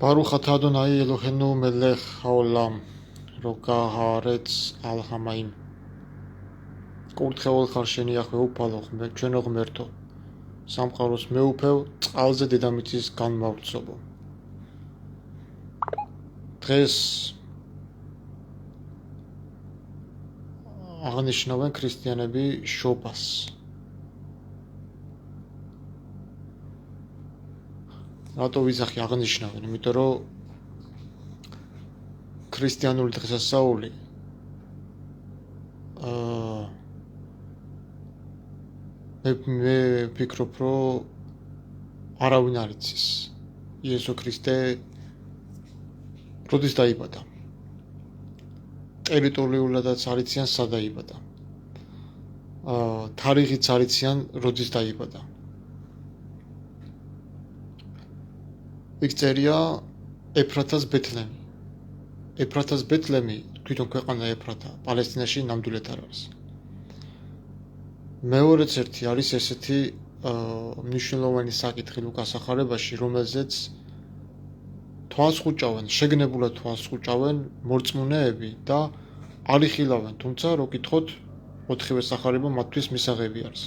Baruch atah Adonai Eloheinu melech haolam, roka haaretz al hamaim. Კურთხეულ ხარ შენი იაჰვე უფალო, ჩვენო ღმერთო, სამყაროს მეუფევ, წყალზე დედამიწის განმავრცობო. დღეს აღნიშნავენ ქრისტიანები შობას. რატო ვიზახი აღნიშნავენ? იმიტომ რომ ქრისტიანული დღესასწაული მე ვფიქრობ, რომ არავინ არ იცის იესო ქრისტე როდის დაიბადა. ტერიტორიულადაც არ იციან სად დაიბადა. თარიღიც არ იციან როდის დაიბადა. იქ წერია ეფრათას ბეთლემი. ეფრათას ბეთლემი, თვითონ ქვეყანა ეფრათა, პალესტინაში ნამდვილად არ არის. მეორეც ერთი არის ესეთი მნიშვნელოვანი საკითხი ლუკას ახარებაში, რომელზეც თვალს ხუჭავენ, შეგნებულად თვალს ხუჭავენ მორწმუნეები და არ იხილავენ, თუმცა რო გითხოთ, 4-ვე სახარება მათთვის მისაღები არის.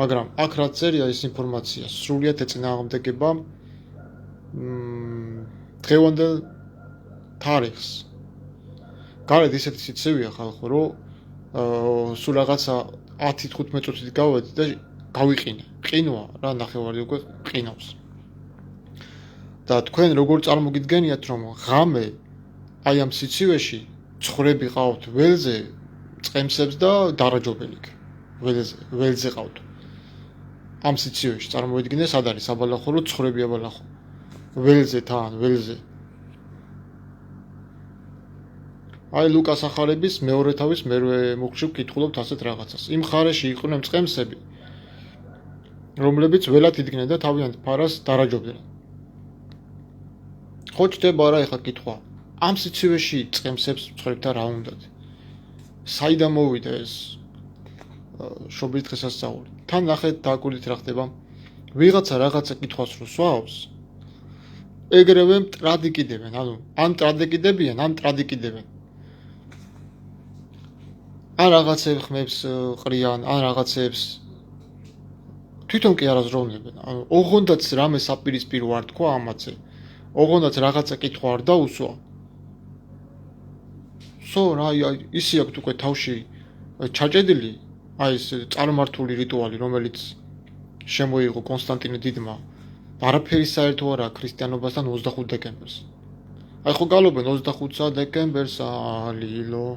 მაგრამ აქ რაც წერია ეს ინფორმაცია სრულიად ეწინააღმდეგება დღევანდელ თარიღს. გარეთ ისეთი სიცივეა ხალხო, რომ სულ რაღაცა 10-15 წუთით გავედი და გავიყინე. ყინვა რა ნახევარი უკვე ყინავს. და თქვენ როგორ წარმოგიდგენიათ, რომ ღამე აი ამ სიცივეში ცხოვრები ყავთ ველზე, წყემსებს და დარაჯობელი. ველზე ყავთ. ამ სიცივეში წარმოიდგინე, სად არის აბალახო, რომ ცხოვრები აბალახო. ველზე თან, ველზე. აი ლუკას ახარების მეორე თავის მერვე მუხლში ვკითხულობთ ასეთ რაღაცას. იმ ხარეში იყვნენ წყემსები, რომლებიც ველად იდგნენ და თავიანთ ფარას დარაჯობდნენ. ხო ჩდება რა ეხლა კითხვა. ამ სიცივეში წყემსებს ცხოვრებდა რა უნდათ? საიდან მოვიდა ეს შობის დღესასწაული? თან ნახეთ დააკვირდით რა ხდება. ვიღაცა რაღაცა კითხვას რო სვავს, ეგრევე მტრადიკიდებენ, ანუ ან მტრადიკიდებიან, ან მტრადიკიდებენ. ან რაღაცებს ხმებს ყრიან, ან რაღაცებს თვითონ კი არაზროვნებენ. ანუ ოღონდაც რამე საპირისპირო არ თქვა ამაზე. ოღონდაც რაღაცა კითხვა არ დაუსვა. რა ისი აქვთ უკვე თავში ჩაჭედილი, აი ეს წარმართული რიტუალი, რომელიც შემოიღო კონსტანტინე დიდმა. არაფერი საერთო არ აქვს ქრისტიანობასთან 25 დეკემბერს. აი ხო გალობენ 25 დეკემბერს ალილო.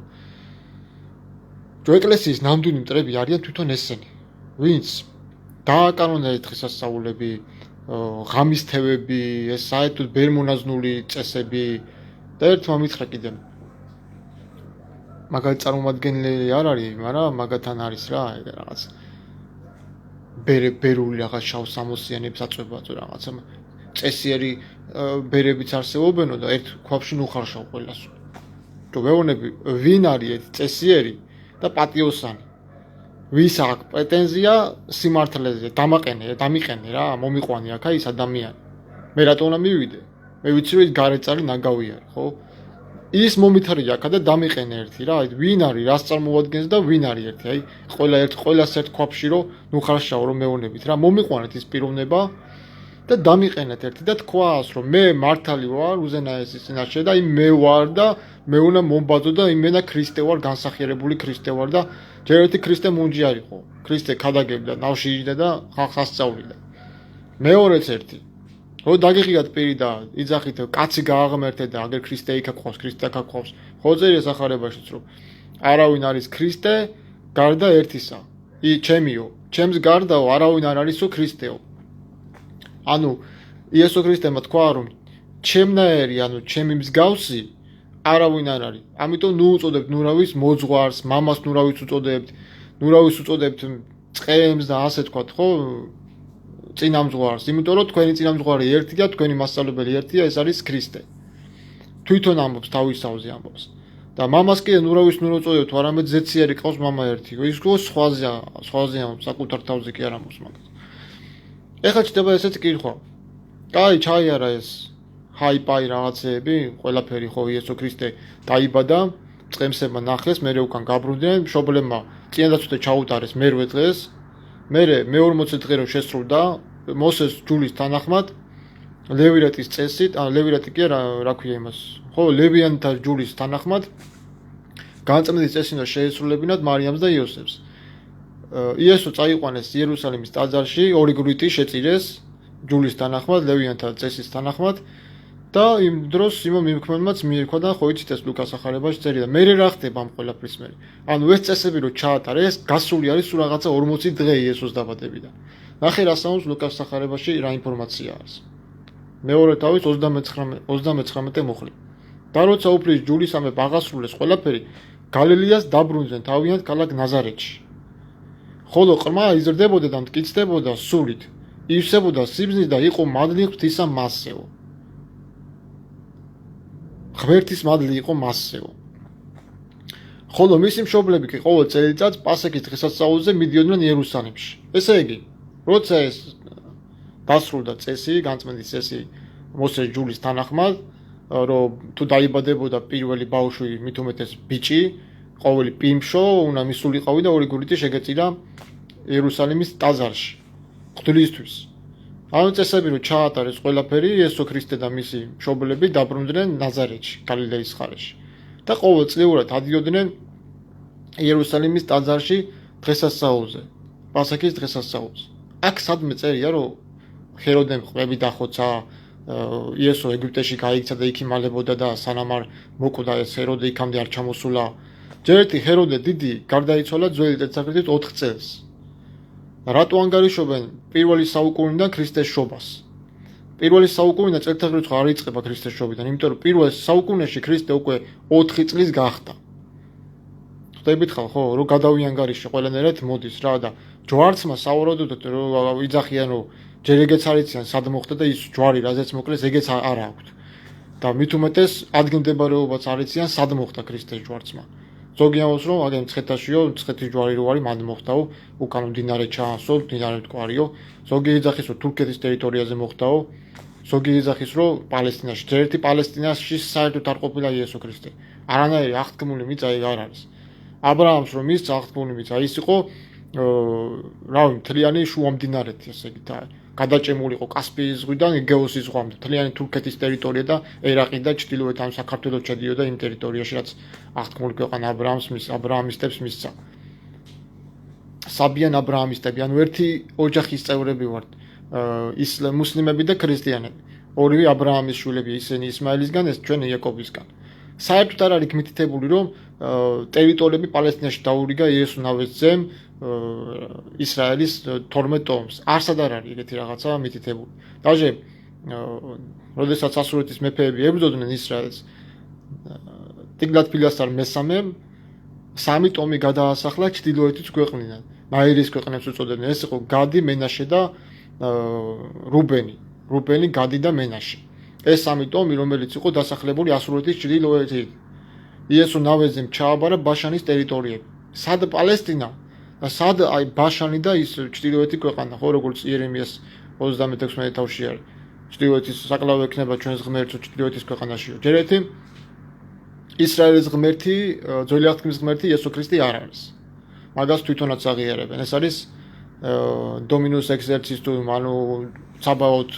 ეკლესიის ნამდვილი მტრები არიან თვითონ ესენი, ვინც დააკანონეს დღესასწაულები, ღამის თევები, ეს საერთოდ ბერმონაზნული წესები და ერთმა მითხრა კიდე. მაგალ წარმომადგენელი არ არის, მაგრამ მაგათან არის რა, რაღაც ბერული რაღაც შავ სამოსიანებს აწვება თუ რაღაცა წესიერი ბერებიც არსებობენო და ერთ ქვაბში ნუხარშავ ყველას. თუ ვეუბნები, ვინ არის ეს წესიერი და პატიოსანი. ვის აქვს პრეტენზია სიმართლეზე, დამიყენე რა, მომიყვანე აქა ის ადამიანი. მე რატო უნდა მივიდე? მე ვიცი რომ ის გარეწარი ნაგავი არის, ხო? ის მომითარია აქა და დამიყენე ერთი რა, ვინ არის, რას წარმოადგენს და ვინ არის ერთი, აი, ყველას ერთ ქვაბში რომ ნუხარშავ რომ მეუბნებით რა, მომიყვანეთ ის პიროვნება და დამიყენეთ ერთი და თქვას რომ მე მართალი ვარ უზენაესის წინაშე და მე ვარ და მე უნდა მომბაძო და იმენა ქრისტე ვარ, განსახიერებული ქრისტე ვარ და ჯერ ერთი ქრისტე მუნჯი არისო. ქრისტე ქადაგებდა, ნავში იჯდა და ხალხს ასწავლიდა. მეორეც ერთი. რო დაგიღიათ პირი და იძახით კაცი გააღმერთე და აგერ ქრისტე იქა ყავს, ქრისტე აქ ყავს. ხო წერია სახარებაშიც რომ არავინ არის ქრისტე გარდა ერთისა. ჩემიო, ჩემს გარდაო არავინ არ არისო ქრისტეო. ანუ იესო ქრისტემ თქვა რომ ჩემნაირი, ანუ ჩემი მსგავსი არავინ არ არის. ამიტომ ნუ უწოდებთ ნურავის მოძღვარს, მამას ნურავის უწოდებთ წყემს და ასე თქვათ, ხო? წინამძღვარს, იმიტომ რომ თქვენი წინამძღვარი ერთია, თქვენი მასწავლებელი ერთია, ეს არის ქრისტე. თვითონ ამბობს თავისთავზე ამბობს. და მამას კიდე ნურავის უწოდებთ, არამედ ზეციერი ყავს მამა ერთი. ის ხო სხვაზე ამბობს, საკუთარ თავზე კი არ ამბობს მაგას. ეხლა ჩდება ესეთი კითხვა. კაი, ჩაიარა ეს ჰაიპაი რაღაცეები, ყველაფერი ხო იესო ქრისტე დაიბადა, წყემსებმა ნახეს, მერე უკან გაბრუნდნენ, მშობლებმა წინადაც ούτε ჩაუტარეს მერვე დღეს, მერე მე-40 დღე რომ შესრულდა, მოსეს ჯულის თანახმად, ლევირატის წესით, ლევირატი კი რა ქვია იმას, ხო, ლევიანთა ჯულის თანახმად, განწმენდის წესით შეესრულებინათ მარიამს და იოსებს. იესო წაიყვანეს იერუსალიმის ტაძარში, ორი გვირთი შეწირეს ჯულის თანახმად, ლევიანთა წესის თანახმად და იმ დროს სიმონ მიმქმნელმაც მიირქვა და ხო იცით ეს ლუკას ახალებაში წერია. მერე რა ხდება ამ ყველაფრის მერე? ანუ ეს წესები რო ჩაატარეს, გასული არის სულ რაღაცა 40 დღე იესოს დაბადებიდან. ნახე რა საუნს ლუკას ახალებაში რა ინფორმაცია არის. მეორე თავის 39 მოხლი. და როცა უფლის ჯულისამე აღასრულეს ყველაფერი, გალილეას დაბრუნდნენ თავიანთ ქალაქ ნაზარეთში. ხოლო ყრმა იზრდებოდა და მტკიცდებოდა სულით, ივსებოდა სიბზნით და იყო მადლი ღვთისა მასეო. ღმერთის მადლი იყო მასეო. ხოლო მისი მშობლები კი ყოველ წელიწადს პასექის დღესასწაულზე მიდიოდნენ იერუსალიმში. ესე იგი, როცა ეს დასრულდა წესი, განწმენდის წესი მოსეს ჯულის თანახმად, რომ თუ დაიბადებოდა პირველი ბავშვი, მით უმეტეს ბიჭი, ყოველი პიმშო, უნდა მისულიყავი და ორი გვირთი შეგეწირა იერუსალიმის ტაძარში, ღვთლისთვის. ანუ წესები რომ ჩაატარეს ყველაფერი, იესო ქრისტე და მისი მშობლები დაბრუნდნენ ნაზარეთში, გალილეის მხარეში. და ყოველწლიურად ადიოდნენ იერუსალიმის ტაძარში დღესასწაულზე, პასექის დღესასწაულზე. აქ სადმე წერია, რომ ჰეროდემ ყბები დახოცა, იესო ეგვიპტეში გაიქცა და იქ იმალებოდა და სანამ არ მოკვდა ეს ჰეროდე იქამდე არ ჩამოსულა. ჯერ ერთი ჰეროდე დიდი გარდაიცვალა ძველი წელთსაქმით 4 წელს. რატო ანგარიშობენ პირველი საუკუნიდან ქრისტეს შობას? პირველი საუკუნიდან წელთაღრიცხვა არ იწყება ქრისტეს შობიდან, იმიტომ რომ პირველ საუკუნეში ქრისტე უკვე 4 წლის გახდა. ხვდებით ხალ, ხო, რომ გადავიანგარიშე ყველანაირად მოდის რა და ჯვარცმა საუბრობდოთ რომ იძახიან რომ ჯერ ეგეც არ იციან სად მოხდა და ის ჯვარი რაზეც მოკლეს ეგეც არ აქვთ. და მით უმეტეს ადგილმდებარეობაც არ იციან სად მოხდა ქრისტეს ჯვარცმა. ზოგი ამბობს რომ აგენ მცხეთაშიო, მცხეთის ჯვარი რო არის, მანდ მოხდაო, უკან მდინარე ჩაასო, მდინარე მტკვარიო. ზოგი იძახის რომ თურქეთის ტერიტორიაზე მოხდაო, ზოგი იძახის რომ პალესტინაში. ჯერ ერთი პალესტინაში საერთოდ არ ყოფილა იესო ქრისტე. არანაირი აღთქმული მიწა ეგ არ არის. აბრაამს რომ მისცა აღთქმული მიწა, ის იყო რავი, მთლიანი შუამდინარეთი, ესე იგი და გადაჭემულიყო კასპიის ზღვიდან ეგეოსის ზღვამდე, მთლიანი თურქეთის ტერიტორია და ერაყი და ჩრდილოეთ ამ საქართველოს ჩადიოდა იმ ტერიტორიაში, რაც აღთქმული ქვეყანა აბრაამისტებს მისცა. საბიან აბრაამისტები, ანუ ერთი ოჯახის წევრები ვართ, მუსლიმები და ქრისტიანები. ორივე აბრაამის შვილები, ისინი ისმაილისგან, ეს ჩვენ იაკობისგან. საერთოდ არ არის მითითებული, რომ ტერიტორიები პალესტინაში დაურიგა იესო ნავესძემ ისრაელის 12 ტომს. არსად არ არის ეგეთი რაღაცა მითითებული. დაჟე, როდესაც ასურეთის მეფეები ებრძოდნენ ისრაელს, ტიგლათ-ფილასტარ მესამემ 3 ტომი გადაასახლა ჩრდილოეთის ქვეყნიდან. მაირის ქვეყნებს უწოდებდნენ. ეს იყო გადი, მენაშე და რუბენი. რუბენი, გადი და მენაშე. ეს 3 ტომი, რომელიც იყო დასახლებული ასურეთის ჩრდილოეთით. იესო ნავესძემ ჩააბარა ბაშანის ტერიტორიები. სად პალესტინა? სად აი ბაშანი და ის ჩრდილოეთი ქვეყანა, ხო, როგორც იერემიას 36 თავში არის. ჩრდილოეთის საკლავო ექნება ჩვენს ღმერთს ჩრდილოეთის ქვეყანაშიო. ჯერ ერთი ისრაელის ღმერთი, ძველი აღთქმის ღმერთი იესო ქრისტე არ არის. მაგას თვითონაც აღიარებენ. ეს არის დომინუს ექსერცისტუმ, ანუ საბაოთ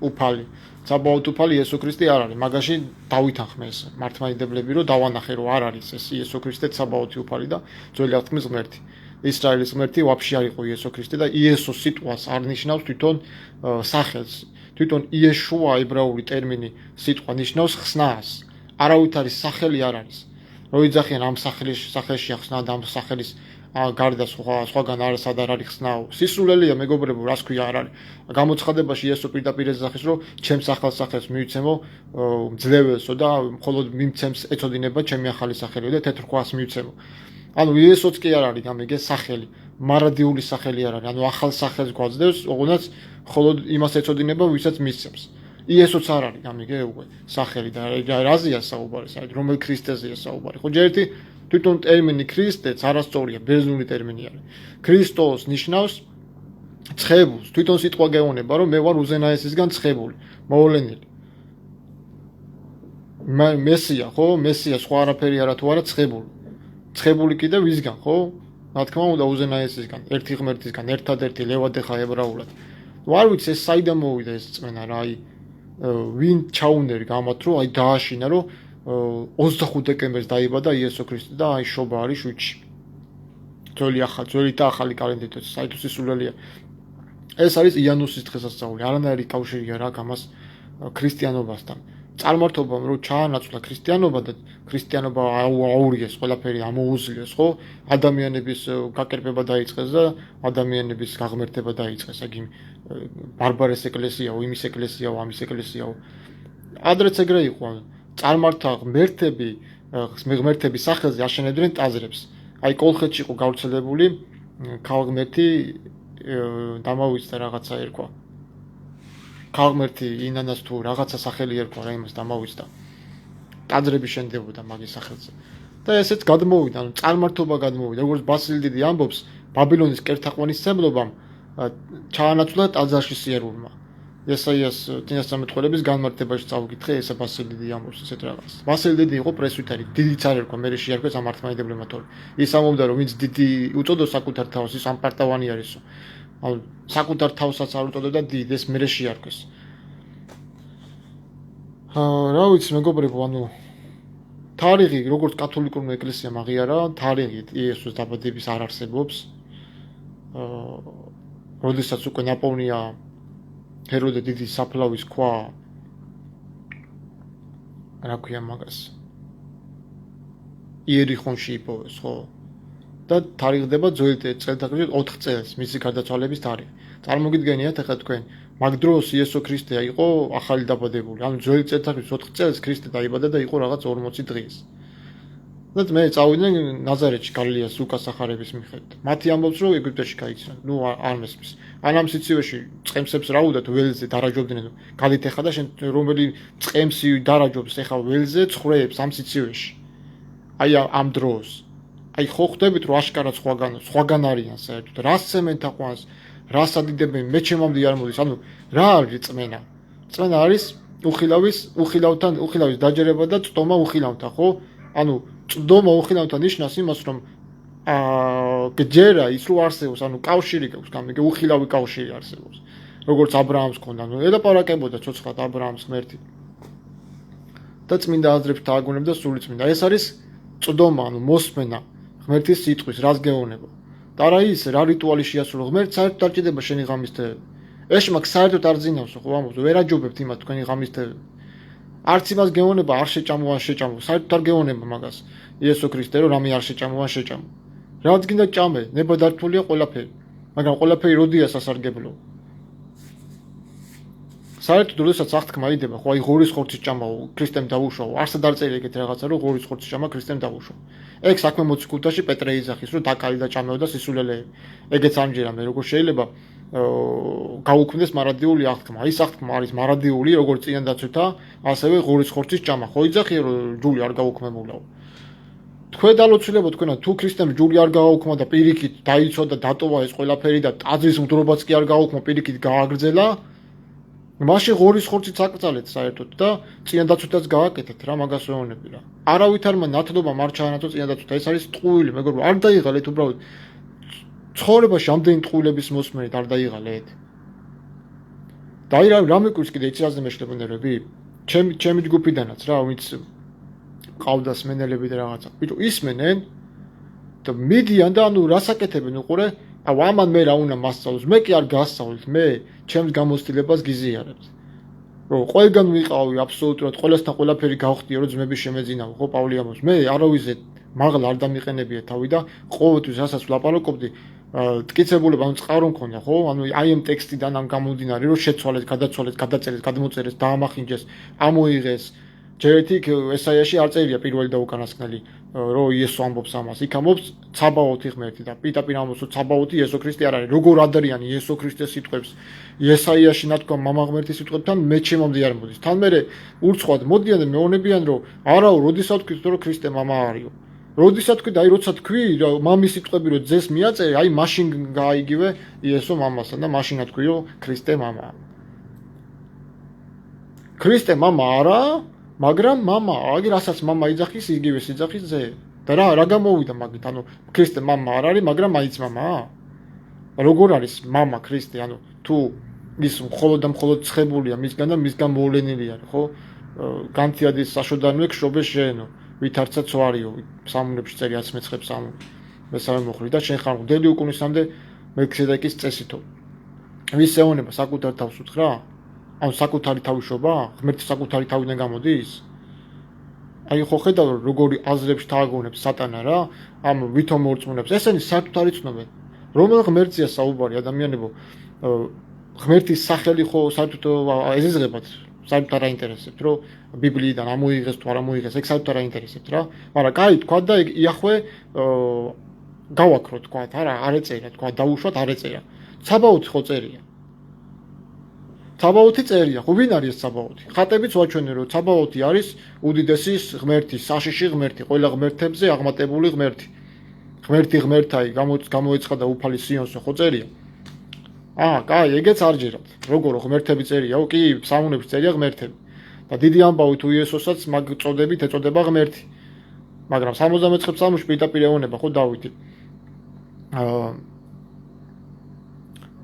უფალი. საბაოთ უფალი იესო ქრისტე არ არის. მაგაში დავითანხმე ეს მართლმადიდებლები, რომ დავანახე, რომ არ არის ეს იესო ქრისტე საბაოთი უფალი და ძველი აღთქმის ღმერთი. ისრაელის ღმერთი ვაფშე არ იყო იესო ქრისტე და იესო სიტყვას არ ნიშნავს თვითონ სახელს. თვითონ იეშუა ებრაული ტერმინი სიტყვა ნიშნავს ხსნას. არავით არის სახელი არ არის. რო იძახიან ამ სახელში ხსნა და ამ სახელის გარდა სხვაგან არასად არ არის ხსნაო. სისულელია მეგობრებო, რას ქვია არ არის. გამოცხადებაში იესო პირდაპირ ეძახის, რომ ჩემს ახალ სახელს მივიცემო მძლეველსო და მხოლოდ მიმცემს ეწოდინება ჩემი ახალი სახელი და თეთრ ქვას მივიცემო. ანუ იესოც კი არ არის გამიგე სახელი, მარადიული სახელი არ არის. ანუ ახალ სახელს გვაძლევს, ოღონდ მხოლოდ იმას ეწოდინება, ვისაც მისცემს. იესოც არ არის გამიგე უკვე სახელი და რაზეა საუბარი, საერთოდ რომელ ქრისტეზეა საუბარი. ხო ჯერ ერთი თვითონ ტერმინი ქრისტეც არასწორია, ბერძნული ტერმინი არის. ქრისტოს ნიშნავს ცხებულს. თვითონ სიტყვა გეუბნება, რომ მე ვარ უზენაესისგან ცხებული, მოვლენილი. მესია, ხო? მესია სხვა არაფერი არა თუ არა ცხებული კიდე ვისგან, ხო? რა თქმა უნდა უზენაესისგან, ერთი ღმერთისგან, ერთადერთი ლევადეხა ებრაულად. არ ვიცი ეს საიდან მოვიდა ეს წმენა რა, აი ვინ ჩაუნერი გამათ რომ აი დააშინა რომ 25 დეკემბერს დაიბადა იესო ქრისტე და აი შობა არის შვიდში. ძველი და ახალი კალენდრით საერთოდ სისულელია. ეს არის იანუსის დღესასწაული, არანაირი კავშირი არ აქვს ამას ქრისტიანობასთან. წარმართობამ რომ ჩაანაცვლა ქრისტიანობა და ქრისტიანობა აურიეს, ყველაფერი ამოუზლიეს, ხო? ადამიანების გაკერპება დაიწყეს და ადამიანების გაღმერთება დაიწყეს, აი ბარბარეს ეკლესიაო, იმის ეკლესიაო, ამის ეკლესიაო. ადრეც ეგრე იყო. წარმართა ღმერთების სახელზე აშენებდნენ ტაძრებს. აი კოლხეთში იყო გავრცელებული ქალღმერთი დამავიწყდა რაღაცა ერქვა. ქალღმერთი ინანას თუ რაღაცა სახელი ერქვა რა იმას დამავიწყდა. ტაძრები შენდებოდა მაგის სახელზე. და ესეც გადმოვიდა, ანუ წარმართობა გადმოვიდა. როგორც ბასილი დიდი ამბობს, ბაბილონის კერთაყვანისმცემლობამ ჩაანაცვლა ტაძარში სიერულმა. ესაიას წინასწარმეტყველების განმარტებაში წავკითხე, ესა ბასილი დიდი ამბობს ესეთ რაღაც. ბასილი დიდი იყო პრესვიტერი, დიდიც არ ერქვა, მერე შეარქვეს ამ მართლმადიდებლებმა თორე. ის ამბობდა რომ ვინც დიდი უწოდოს საკუთარ თავს, ის ამპარტავანი არისო. ანუ საკუთარ თავსაც არ უწოდებდა დიდ, ეს მერე შეარქვეს. რა ვიცი მეგობრებო, ანუ თარიღი როგორც კათოლიკურმა ეკლესიამ აღიარა, თარიღით იესოს დაბადების არ არსებობს. როდესაც უკვე ნაპოვნია ჰეროდე დიდის საფლავის ქვა რა ქვია მაგას იერიხონში იპოვეს, ხო? და თარიღდება ძველი წელთაღრიცხვით 4 წელს მისი გარდაცვალების თარიღი. წარმოგიდგენიათ ახლა თქვენ, მაგ დროს იესო ქრისტე იყო ახალი დაბადებული. ანუ ძველი წელთაღრიცხვით 4 წელს ქრისტე დაიბადა და იყო რაღაც 40 დღის. და მე წავიდნენ ნაზარეთში გალილეას ლუკას სახარების მიხედვით. მათი ამბობს რომ ეგვიპტეში გაიქცნენ. ნუ არ მესმის. ან ამ სიცივეში წყემსებს რაუდათ ველზე დარაჯობდნენ. გადით ეხა და შენ რომელი წყემსი დარაჯობს ეხა ველზე ცხრეებს ამ სიცივეში. აი ამ დროს. აი ხო ხვდებით რომ აშკარად სხვაგან არიან საერთოდ. რას ცემენ თაყვანს, რას ადიდებენ, მე ჩემამდე არ მოდის. ანუ რა არის წმენა? წმენა არის უხილავის დაჯერება და წტომა უხილავთან, ხო? ანუ წდომა უხილავთან ნიშნავს იმას რომ გჯერა ის რო არსებობს, ანუ კავშირი გაქვს, გამიგე უხილავი კავშირი არსებობს. როგორც აბრაამს ქონდა, ანუ ელაპარაკებოდა ცოცხლად აბრაამს ღმერთი. და წმინდა აზრებს დააგონებდა სული წმინდა. ეს არის წდომა, ანუ მოსმენა ღმერთის სიტყვის, რას გეუბნება. და რა ის რა რიტუალი შეასრულო ღმერთს, საერთოდ არ ჭირდება შენი ღამისთევები. ეს მაგ საერთოდ არ ძინავს, ხო ამბობ, ვერ აჯობებთ იმას თქვენი ღამისთევები. არც იმას გეუბნება არ შეჭამო ან შეჭამო, საერთოდ არ გეუბნება მაგას. იესო ქრისტე რომ რამე არ შეჭამო ან შეჭამო. რაც გინდა ჭამე, ნება დართულია ყველაფერი. მაგრამ ყველაფერი როდია სასარგებლო. საერთოდ როდესაც აღთქმა იდება, ხო აი ღორის ხორცის ჭამაო, ქრისტემ დაუშვაო, არსად არ წერია ეგეთ რაღაცა რომ ღორის ხორცის ჭამა ქრისტემ დაუშვაო. ეგ საქმე მოციქულთაში პეტრე იძახის რომ დაკალი და ჭამეო და სისულელეები. ეგეც ამჯერა მე როგორ შეიძლება გაუქმდეს მარადიული აღთქმა. ის აღთქმა არის მარადიული, როგორც წინანდაცვთა, ასევე ღორის ხორცის ჭამა. ხო იძახია რომ ჯული არ გაუქმებულაო. თქვენ დალოცულება თქვენა თუ ქრისტემ ჯული არ გააუქმა და პირიქით დაიცვა და დატოვა ეს ყველაფერი და ტაძრის მდრობაც კი არ გააუქმა, პირიქით გააგრძელა, მაშინ ღორის ხორციც აკრძალეთ საერთოდ და წინანდაცვითაც გააკეთეთ რა მაგას ვეუბნები რა. არავითარმა ნათლობა არ ჩაანაცვლა წინანდაცვით, ეს არის ტყუილი, მეგობრებო, არ დაიღალეთ უბრალოდ. ცხოვრებაში ამდენი ტყუილების მოსმენით არ დაიღალეთ. და აი რა მეკვირს კიდე იცი რაზე მეშლებოდნერები? ჩემი ჯგუფიდანაც რა, ვინც ყავდა სმენელები და რაღაცა. ბიჭო, ისმენენ და მიდიან და ანუ რასაკეთებენ უყურე? აუ ამან მე რა უნდა მასწავლოს? მე კი არ გასწავლით, მე ჩემს გამოცდილებას გიზიარებთ. რომ ყველგან ვიყავი აბსოლუტურად, ყველასთან ყველაფერი გავხდიე, რომ ძმები შემეძინავ, ხო პავლე ამბობს. მე არავისზე მაღლა არ დამიყენებია თავი და ყოველთვის რასაც ვლაპარაკობდი, ტკიცებულება ანუ წყარო მქონდა, ხო? ანუ აი ამ ტექსტიდან ამ გამომდინარე, რომ შეცვალეს, გადაცვალეს, გადაწერეს, გადმოწერეს, დაამახინჯეს, ამოიღეს. ჯერ ერთი ესაიაში არ წერია პირველი და უკანასკნელი, რომ იესო ამბობს ამას. იქ ამბობს ცაბაოთი ღმერთი და პირდაპირ ამბობს, რომ ცაბაოთი იესო ქრისტე არ არის. როგორ ადრიანი იესო ქრისტეს სიტყვებს ესაიაში ნათქვა მამა ღმერთის სიტყვებთან მე ჩემამდე არ მოდის. თან მე ურცხვად მოდიან და მეუბნებიან, რომ არაო, როდესაც თქვით, რომ ქრისტე მამა არისო. როდესაც თქვი და აი როცა თქვი, რომ მამის სიტყვები რომ ძეს მიაწერე, აი მაშინ გაიგივე იესო მამასთან და მაშინაც თქვი, რომ ქრისტე მამაა. ქრისტე მამა არა, მაგრამ мама, აგი რასაც мама იძახის, იგივე სიძახის ზე. და რა გამოვიდა მაგით? ანუ ქრისტე мама არ არის, მაგრამ მაიც мамაა. როგორ არის мама ქრისტე? ანუ თუ ის მხოლოდ და მხოლოდ ცხებულია მისგან და მისგან მოვლენილი არის, ხო? განთიადის საშოდანვე ქშობე შენო, ვითარცა ცვარიო, სამუნებში წერია 19 სამუნი. მესამე მოხრი და შენ ხარ მღვდელი უკუნისამდე მელქისედეკის წესითო. ვის ეონება საკუთარ თავს უთხრა? ანუ საკუთარი თავისობა? ღმერთი საკუთარი თავიდან გამოდის? აი ხო ხედავ როგორი აზრებს თააგონებს სატანა რა? ამ ვითომ მორწმუნებს. ესენი საკუთარი ცნობენ. რომელ ღმერთია საუბარი ადამიანებო? ღმერთის სახელი ხო საერთოდ ეზიზღებათ? საერთოდ არ აინტერესებთ, რომ ბიბლიიდან ამოიღეს თუ არ ამოიღეს, ეგ საერთოდ არ აინტერესებთ რა. მაგრამ კაი თქვა და იახვე გავაქროთ თქვა, არა, არ ეწერა თქვა, დაუშვათ არ ეწერა. ცაბაოთი ხო წერია. ცაბაოთი წერია, ხო ვინ არის ცაბაოთი? ხატებიც ვაჩვენე რომ ცაბაოთი არის უდიდესი ღმერთი, საშიში ღმერთი, ყველა ღმერთებზე აღმატებული ღმერთი. ღმერთი ღმერთაი გამოეცხადა უფალი სიონსო ხო წერია? კაი, ეგეც არ ჯერათ. როგორ ღმერთები წერიაო? კი, სამუნებში წერია ღმერთები. და დიდი ამბავი თუ იესოსაც მაგ წოდებით ეწოდება ღმერთი. მაგრამ 69 სამუნში პირდაპირ ეონება ხო დავითი.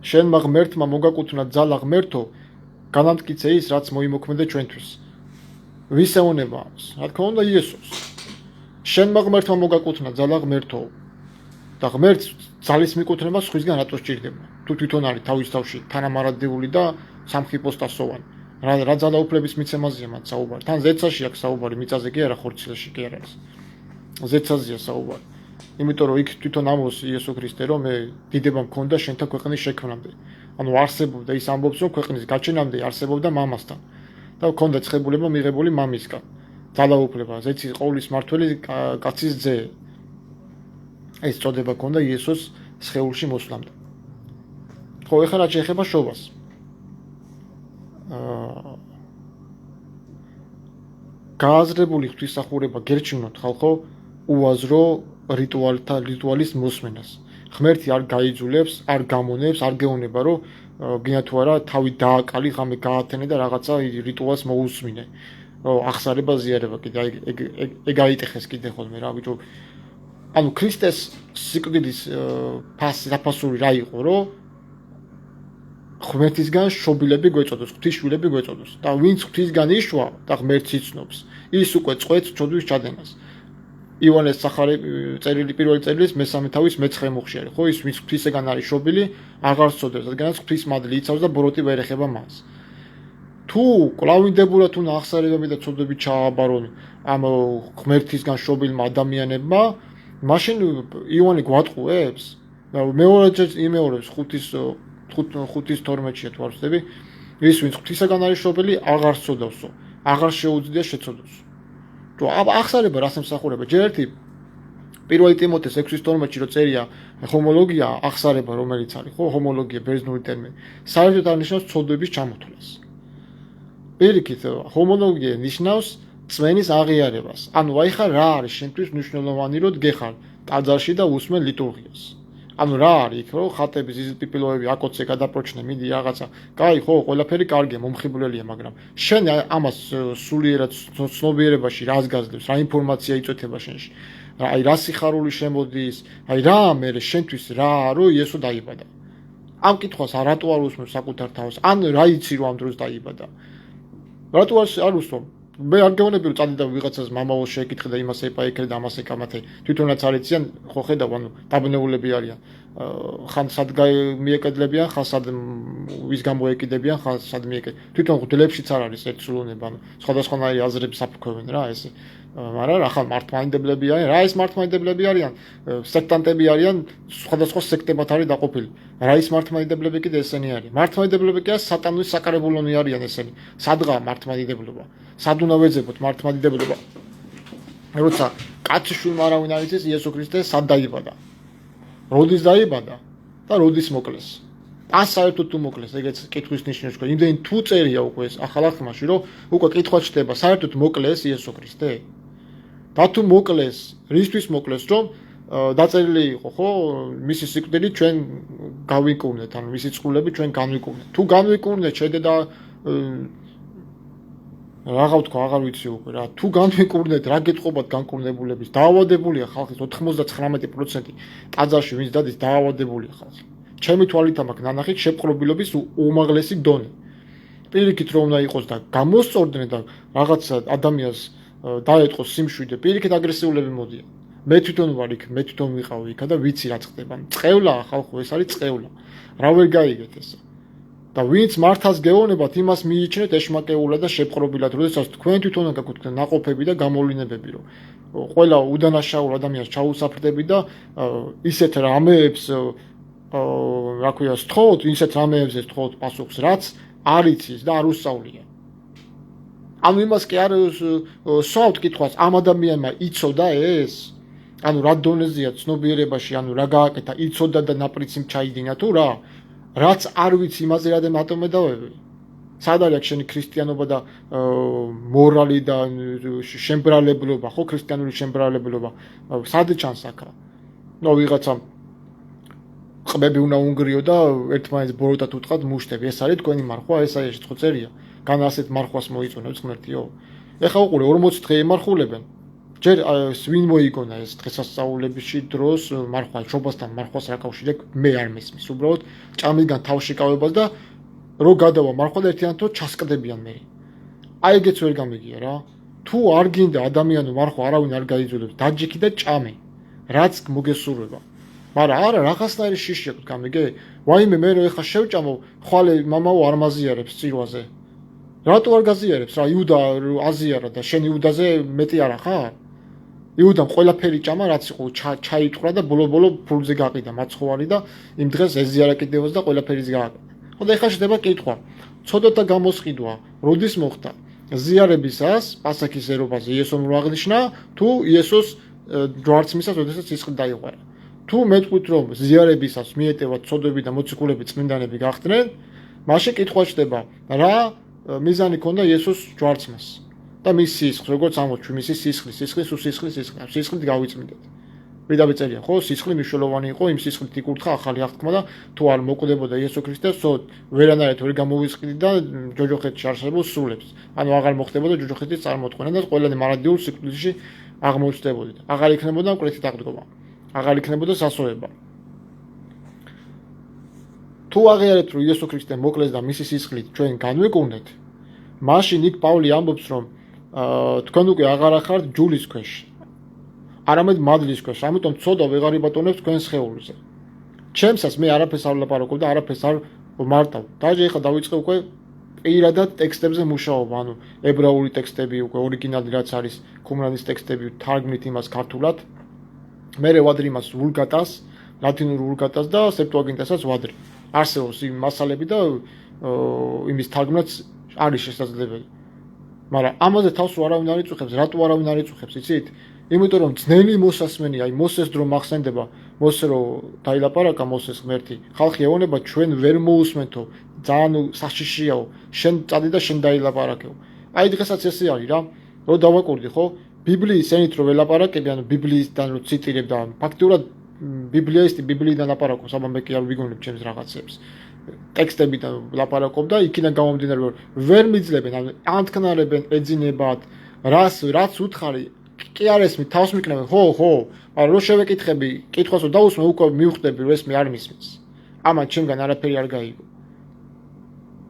შენმა ღმერთმა მოგაკუთვნა ძალა ღმერთო, განამტკიცე ის, რაც მოიმოქმედე ჩვენთვის. ვის ეონება ამას? რა თქმა უნდა იესოს. შენმა ღმერთმა მოგაკუთვნა ძალა ღმერთო და ღმერთს ძალის მიკუთვნება სხვისგან რატო სჭირდება? თუ თვითონ არის თავის თავში თანამარადიული და სამხიპოსტასოვანი. რა ძალაუფლების მიცემაზეა მათ საუბარი. თან ზეცაში აქვს საუბარი, მიწაზე კი არა, ხორციელში კი არ არის. ზეცაზეა საუბარი. იმიტომ რომ იქ თვითონ ამბობს იესო ქრისტე რომ მე დიდება მქონდა შენთან ქვეყნის შექმნამდე. ანუ არსებობდა ის ამბობს რომ ქვეყნის გაჩენამდე არსებობდა მამასთან. და მქონდა ცხებულება მიღებული მამისგან. ძალაუფლება, ზეცის ყოვლის მართველი კაცის ძე. ეს წოდება ქონდა იესოს სხეულში მოსვლამდე. ხო, ეხლა რა შეეხება შობას. გააზრებული ღვთისმსახურება გერჩივნოთ ხალხო უაზრო რიტუალის მოსმენას. ღმერთი არ გაიძულებს, არ გამონებს, არ გეუბნება რომ გინდა თუ არა თავი დააკალი, ღამე გაათენე და რაღაცა რიტუალს მოусმინე. რომ ახსარება ზიარება კიდე ეგ აიტეხეს კიდე ხოლმე რა ბიჭო. ანუ ქრისტეს სიკვდილის საფასური რა იყო რომ ღმერთისგან შობილები გვეწოდოს, ღვთისშვილები გვეწოდოს და ვინც ღვთისგან იშვა და ღმერთს იცნობს, ის უკვე წყვეტს ჩოდვის ჩადენას. ივანეს სახარი წერილი პირველი წერილის მესამე თავის მე-9 მოხში არის, ხო ის ვინც ღვთისგან არის შობილი, აღარ სწოდებს, რადგანაც ღვთის მადლი იცავს და ბოროტი ვერ ეხება მას. თუ კლავინდებურად უნდა ახსარებები და წოდები ჩააბარონ ამ ღმერთისგან შობილმა ადამიანებმა, მაშინ ივანე გვატყუებს და მეორეჯერ იმეორებს 5:12-ში თუ არ ვცდები, ის ვინც ღვთისგან არის შობილი, აღარ სწოდავსო, აღარ შეუძლია შეწოდოს. თუ ახსარება რას ემსახურება? ჯერ ერთი პირველი ტიმოთეს 6:12-ში რო წერია ჰომოლოგია, ახსარება რომელიც არის, ხო, ჰომოლოგია ბერძნული ტერმინი. საერთოდ არნიშნავს ცოდვების ჩამოთვლას. პირიქით, ჰომოლოგია ნიშნავს წმენის აღიარებას. ანუ აი ხა რა არის შენთვის მნიშვნელოვანი რომ დგეხარ ტაძარში და უსმენ ლიტურგიას. ანუ რა არის იქ რომ ხატები, ზიზპიპილოები, აკოცე გადაპროჩნე, მიდი რაღაცა. კაი, ხო, ყველაფერი კარგია, მომხიბვლელია, მაგრამ შენ ამას სულიერად ცნობიერებაში რას გაძლევს, რა ინფორმაცია იწვეთება შენში. აი რა სიხარული შემოდის, აი რა მე შენთვის რა რომ იესო დაიბადა. ამ კითხვას რატო არ უსმევ საკუთარ თავს? ან რა იცი რომ ამ დროს დაიბადა? რატო არ უსმევ? მე არ გეუბნები რომ წადი და ვიღაცას მამაო შეეკითხე და იმას ეპაიქრე და ამას ეკამათე. თვითონაც არ იციან, ხო ხედავ, ანუ დაბნეულები არიან. ხან სად მიეკედებიან, ხან სად ვის გამოეკიდებიან, ხან სად მიეკედებიან. თვითონ ღვთლებშიც არ არის ერთსულოვნება, ანუ სხვადასხვანაირი აზრებს აფრქვევენ რა ესე. მაგრამ ახალ მართლმადიდებლები არიან, რა ის მართლმადიდებლები არიან? სექტანტები არიან, სხვადასხვა სექტებად არის დაყოფილი. რა ის მართლმადიდებლები კიდე ესენი არიან? მართლმადიდებლები კი სატანის საკარებულონი არიან ესენი. სადღა მართლმადიდებლობა? სად უნდა ვეძებოთ მართლმადიდებლობა? როცა კაცის შვილმა არავინ არ იცის იესო ქრისტე სად დაიბადა? როდის დაიბადა და როდის მოკლეს? ან საერთოდ თუ მოკლეს, ეგეც კითხვის ნიშნავს, რომ იმდენი თუ წერია უკვე ეს ახალ აღთქმაში, რომ უკვე კითხვა ჩდება, საერთოდ მოკლეს იესო ქრისტე? და თუ მოკლეს, რისთვის მოკლეს, რომ დაწერილი იყო, ხო, მისი სიკვდილი ჩვენ გავიკურნეთ, ანუ მისი წყულები ჩვენ განვიკურნეთ. თუ განვიკურნეთ, შედე და Რაღაცა თქვა, აღარ ვიცი უკვე რა. თუ განვიკურნეთ, რა გეტყობათ განკურნებულების, დაავადებულია ხალხის 99% ტაძარში ვინც დადის დაავადებულია ხალხი. ჩემი თვალით ამაკ ნანახით შეპყრობილობის უმაღლესი დონე. პირიქით რომ უნდა იყოს და გამოსწორდნენ და რაღაცა ადამიანს დაეთყოს სიმშვიდე, პირიქით აგრესიულები მოდიან. მე თვითონ ვარ იქ, მე თვითონ ვიყავი იქა და ვიცი რა ხდება. წყევლაა ხალხო, ეს არის წყევლა. რა ვერ გაიგეთ ესა. და ვინც მართას გეუბნებათ, იმას მიიჩნევთ ეშმაკეულად და შეპყრობილად, როდესაც თქვენ თვითონ გაქვთ ნაყოფები და გამოვლინებები, რომ ყველა უდანაშაულ ადამიანს ჩაუსაფრდები და ისეთ რამეებს რა ქვია, სთხოვთ, ისეთ რამეებზე სთხოვთ პასუხს, რაც არ იცის და არ უსწავლია. ანუ იმას კი არ სვავთ კითხვას, ამ ადამიანმა იცოდა ეს? ანუ რა დონეზეა ცნობიერებაში, ანუ რა გააკეთა, იცოდა და ნაპრიცი ჩაიდინა თუ რა? რაც არ ვიცი იმაზე რა დამატომედავები. სად არის აქ შენი ქრისტიანობა და მორალი და შემბრალებლობა, ხო, ქრისტიანული შემბრალებლობა. სად ჩანს აქ? ნუ ვიღაცა ყბები უნდა უნგრიო და ერთმანეთს ბოროტად უთყათ მუშტები. ეს არის თქვენი მარხვა, ეს არის ხო წერია. განა ასეთ მარხვას მოიწონებს ღმერთიო. ეხა უყურე 40 დღე ემარხულებენ. ჯერ ვინ მოიგონა ეს დღესასწაულებში დროს მარხვა, შობასთან მარხვას რა კავშირი აქვს, მე არ მესმის. უბრალოდ ჭამიდან თავშეკავებას და რო გადავა მარხვა და ერთიანთო ჩასკდებიან მე. აი ეგეც ვერ გამიგია რა. თუ არ გინდა ადამიანო მარხვა არავინ არ გაიძულებს, დაჯიქი და ჭამე. რაც მოგესურვება. მაგრამ არა რაღაცნაირი შიში აქვს გამიგე? ვაიმე მე რო ეხა შევჭამო, ხვალე მამაო არ მაზიარებს წირვაზე. რატო არ გაზიარებს რა? იუდა აზიარა და შენ იუდაზე მეტი არა ხარ? იუდამ ყველაფერი ჭამა რაც იყო, ჩაიტყრა და ბოლო-ბოლო ფულზე გაყიდა მაცხოვარი და იმ დღეს ეზიარა კიდევაც და ყველაფერიც გააკეთა. ხო და ეხა შედება კითხვა. ცოდოთა გამოსყიდვა, როდის მოხდა? ზიარებისას, პასექის ერობაზე იესომ რო აღნიშნა, თუ იესოს ჯვარცმისას, როდესაც სისხლი დაიღვარა. თუ მეტყვით რომ ზიარებისას მიეტევათ ცოდვები და მოციქულები წმინდანები გახდნენ, მაშინ კითხვა ჩდება, რა მიზანი ქონდა იესოს ჯვარცმას და მის სისხლს, როგორც ამოჩვი, მისი სისხლით გავიწმინდეთ. ვიდაბეწერია, ხო, სისხლი მნიშვნელოვანი იყო, იმ სისხლით იკურთხა ახალი აღთქმა და თუ არ მოკვდებოდა იესო ქრისტეს, ვერანაირად ვერ გამოვისყიდი და ჯოჯოხეთში არსებულ სულებს. ანუ აღარ მოხდებოდა ჯოჯოხეთის წარმოთქმნა და ყველანი მარადიულ სიკვდილში აღმოჩნდებოდით. აღარ იქნებოდა მკვეთრით აღდგომა. აღარ იქნებოდა სასოება. თუ აღიარეთ რომ იესო ქრისტე მოკლეს და მისი სისხლით ჩვენ განვიკურნეთ, მაშინ იქ პავლე ამბობს რომ თქვენ უკვე აღარ ახართ ჯულის ქვეშ. არამედ მადლის ქვეშ, ამიტომ ცოდა ვეღარ იბატონებს თქვენ სხეულზე. ჩემსას მე არაფერს არ ვლაპარაკობ და არაფერს არ მარტავ. დაჟე ეხა დავიწყე უკვე პირადად ტექსტებზე მუშაობა, ანუ ებრაული ტექსტები უკვე ორიგინალი რაც არის, ყუმრანის ტექსტები თარგმნით იმას ქართულად. მე ვადრი იმას ვულგატას, ლათინურ ვულგატას და სეპტუაგინტასაც ვადრი. არსებობს იმ მასალები და იმის თარგმნაც არის შესაძლებელი. მაგრამ ამაზე თავს არავინ არ იწუხებს, რატო არავინ არ იწუხებს, იცით? იმიტომ რომ ძნელი მოსასმენია, აი მოსეს დრო მახსენდება, მოსე რო დაილაპარაკა მოსეს ღმერთი. ხალხი ეუბნება ჩვენ ვერ მოусმენთო, ძალიან საშიშიაო, შენ წადი და შენ დაილაპარაკეო. აი დღესაც ესე არის რა, რო დავაკურდი ხო? ბიბლიის ენით რო ველაპარაკები, ანუ ბიბლიისგან რო ციტირებ და ფაქტურად ბიბლიისტი ბიბლიიდან ლაპარაკობს, აბა მე კი არ ვიგონებ ჩემს რაღაცებს. ტექსტებიდან ლაპარაკობ და იქიდან გამომდინარე რომ ვერ მიძლებენ, ანუ ანთქნარებენ, ეძინებათ, რაც უთხარი კი არ ესმით, თავს მიკნევენ, ხო, მაგრამ რო შევეკითხები, კითხვას რო დაუსმე, უკვე მივხვდები რომ ეს მე არ მისმის. ამან ჩემგან არაფერი არ გაიგო.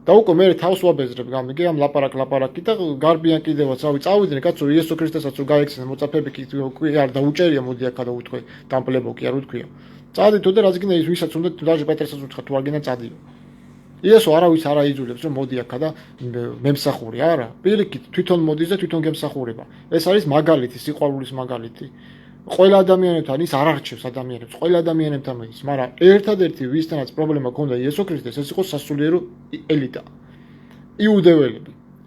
და უკვე მე თავს ვაბეზრებ გამიგე ამ ლაპარაკი და გარბიან კიდევაც, რავი, წავიდნენ კაცო იესო ქრისტესაც რო გაიქცნენ მოწაფეები კი არ დაუჭერია, მოდი აქა და უთქვე, დამპლებო კი არ უთქვია. წადითო და რაც გინდა ის ვისაც უნდა დაჟე პეტრესაც უთხრა თუ არ გინდა წადიო. იესო არავის არ აიძულებს რომ მოდი აქა და მემსახური არა. პირიქით თვითონ მოდის და თვითონ გემსახურება. ეს არის მაგალითი, სიყვარულის მაგალითი. ყველა ადამიანებთან ის არ არჩევს ადამიანებს, ყველა ადამიანებთან მიდის, მაგრამ ერთადერთი ვისთანაც პრობლემა ქონდა იესო ქრისტეს, ეს იყო სასულიერო ელიტა.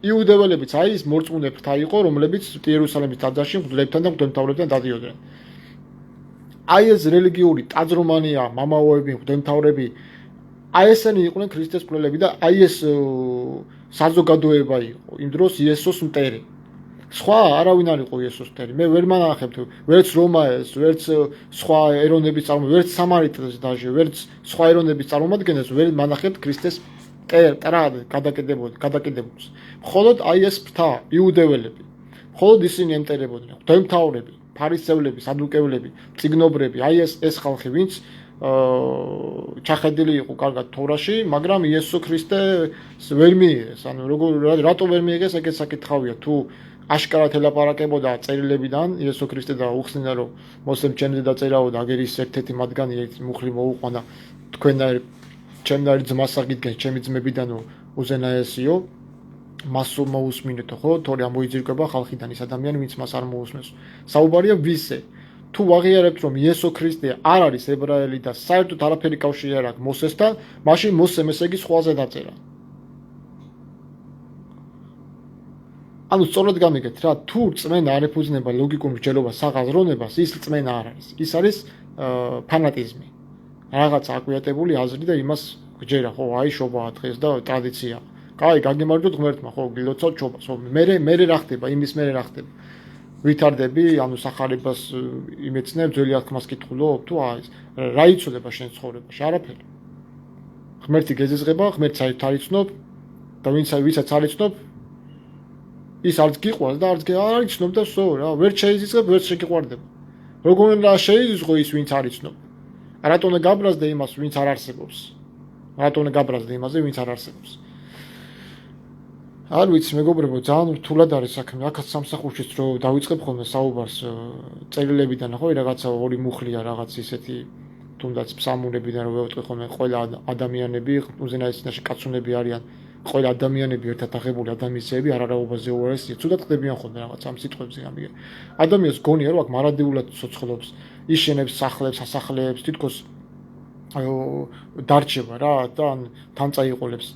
იუდეველებიც აი ის მორწმუნე ფრთა იყო, რომლებიც იერუსალიმის ტაძარში მღვდლებთან და მღვდელმთავრებთან დადიოდნენ. აი ეს რელიგიური ტაძრომანია, მამაოები, მღვდელმთავრები, აი ესენი იყვნენ ქრისტეს მკვლელები და აი ეს საზოგადოება იყო იმ დროს იესოს მტერი. სხვა არავინ არ იყო იესოს მტერი. მე ვერ მანახებთ ვერც რომაელს, ვერც სხვა ეროვნების ვერც სამარიტელს დაჟე, ვერც სხვა ეროვნების წარმომადგენელს ვერ მანახებთ ქრისტეს გადაკიდებული. მხოლოდ აი ეს ფრთა, იუდეველები, მხოლოდ ისინი ემტერებოდნენ, ღვთაემთავრები, ფარისევლები, სადუკევლები, წიგნობრები, აი ეს ხალხი, ვინც ჩახედილი იყო კარგად თორაში, მაგრამ იესო ქრისტე ვერ მიიღეს. ანუ რატო ვერ მიიღეს, ეგეც საკითხავია. თუ აშკარად ელაპარაკებოდა წერილებიდან იესო ქრისტე და უხსნიდა, რომ მოსემ ჩემზე დაწერაო და აგერ ის ერთ-ერთი მათგანი ერთ მუხლი მოუყვანა თქვენნაირ ჩემნაირ ძმას აგიდგენ ჩემი ძმებიდანო უზენაესიო მას მოусმინეთო ხო თორე ამოიძირკება ხალხიდან ის ადამიანი ვინც მას არ მოусმენს საუბარია ვისე თუ ვაღიარებთ რომ იესო ქრისტე არ არის ებრაელი და საერთოდ არაფერი კავშირი არ აქვს მოსესთან მაშინ მოსემ ესე იგი სხვაზე დაწერა ანუ სწორად გამიგეთ რა თუ წმენა არ ეფუძნება ლოგიკურ მსჯელობას საღაზრონებას ის წმენა არ არის ის არის ფანატიზმი რაღაცა აკვიატებული აზრი და იმას გჯერა ხო აი შობაა დღეს და ტრადიცია კაი გაგემარჯვოთ ღმერთმა ხო გილოცავთ შობას ხო მე რა ხდება იმის მე რა ხდება ვითარდები ანუ სახარებას იმეცნებ ძველი აღქმას კითხულობ თუ აი რა იცოდება შენ ცხოვრებაში არაფერი ღმერთი გეზიზღება ღმერთს არ იცნობ და ვისაც არ იცნობ ის არც გიყვარს და არც არ იცნობ და ვსო რა ვერ შეიზღებ ვერ შეგიყვარდება როგორ უნდა შეიზღო ის ვინც არ იცნობ რატო უნდა გაბრაზდე იმას ვინც არ არსებობს რატო უნდა გაბრაზდე იმაზე ვინც არ არსებობს არ ვიცი მეგობრებო ძალიან რთულად არის საქმე აქაც სამსახურშიც რომ დავიწყებ ხოლმე საუბარს წერილებიდან ხო რაღაცა ორი მუხლია რაღაც ისეთი თუნდაც ფსამუნებიდან რომ ვევტყვი ხოლმე ყველა ადამიანები უზენაესობაში კაცუნები არიან ყველა ადამიანები ერთად აღებული ადამიანები არაраობაზე უარესია ცუდად ხდებიან ხოლმე რაღაც ამ სიტყვებზე ამიგე ადამიანს გონია რომ აქ მარადეულად ცოცხლობს იშენებს სახლებს სასახლეებს თითქოს დარჩება რა და თან წაიყოლებს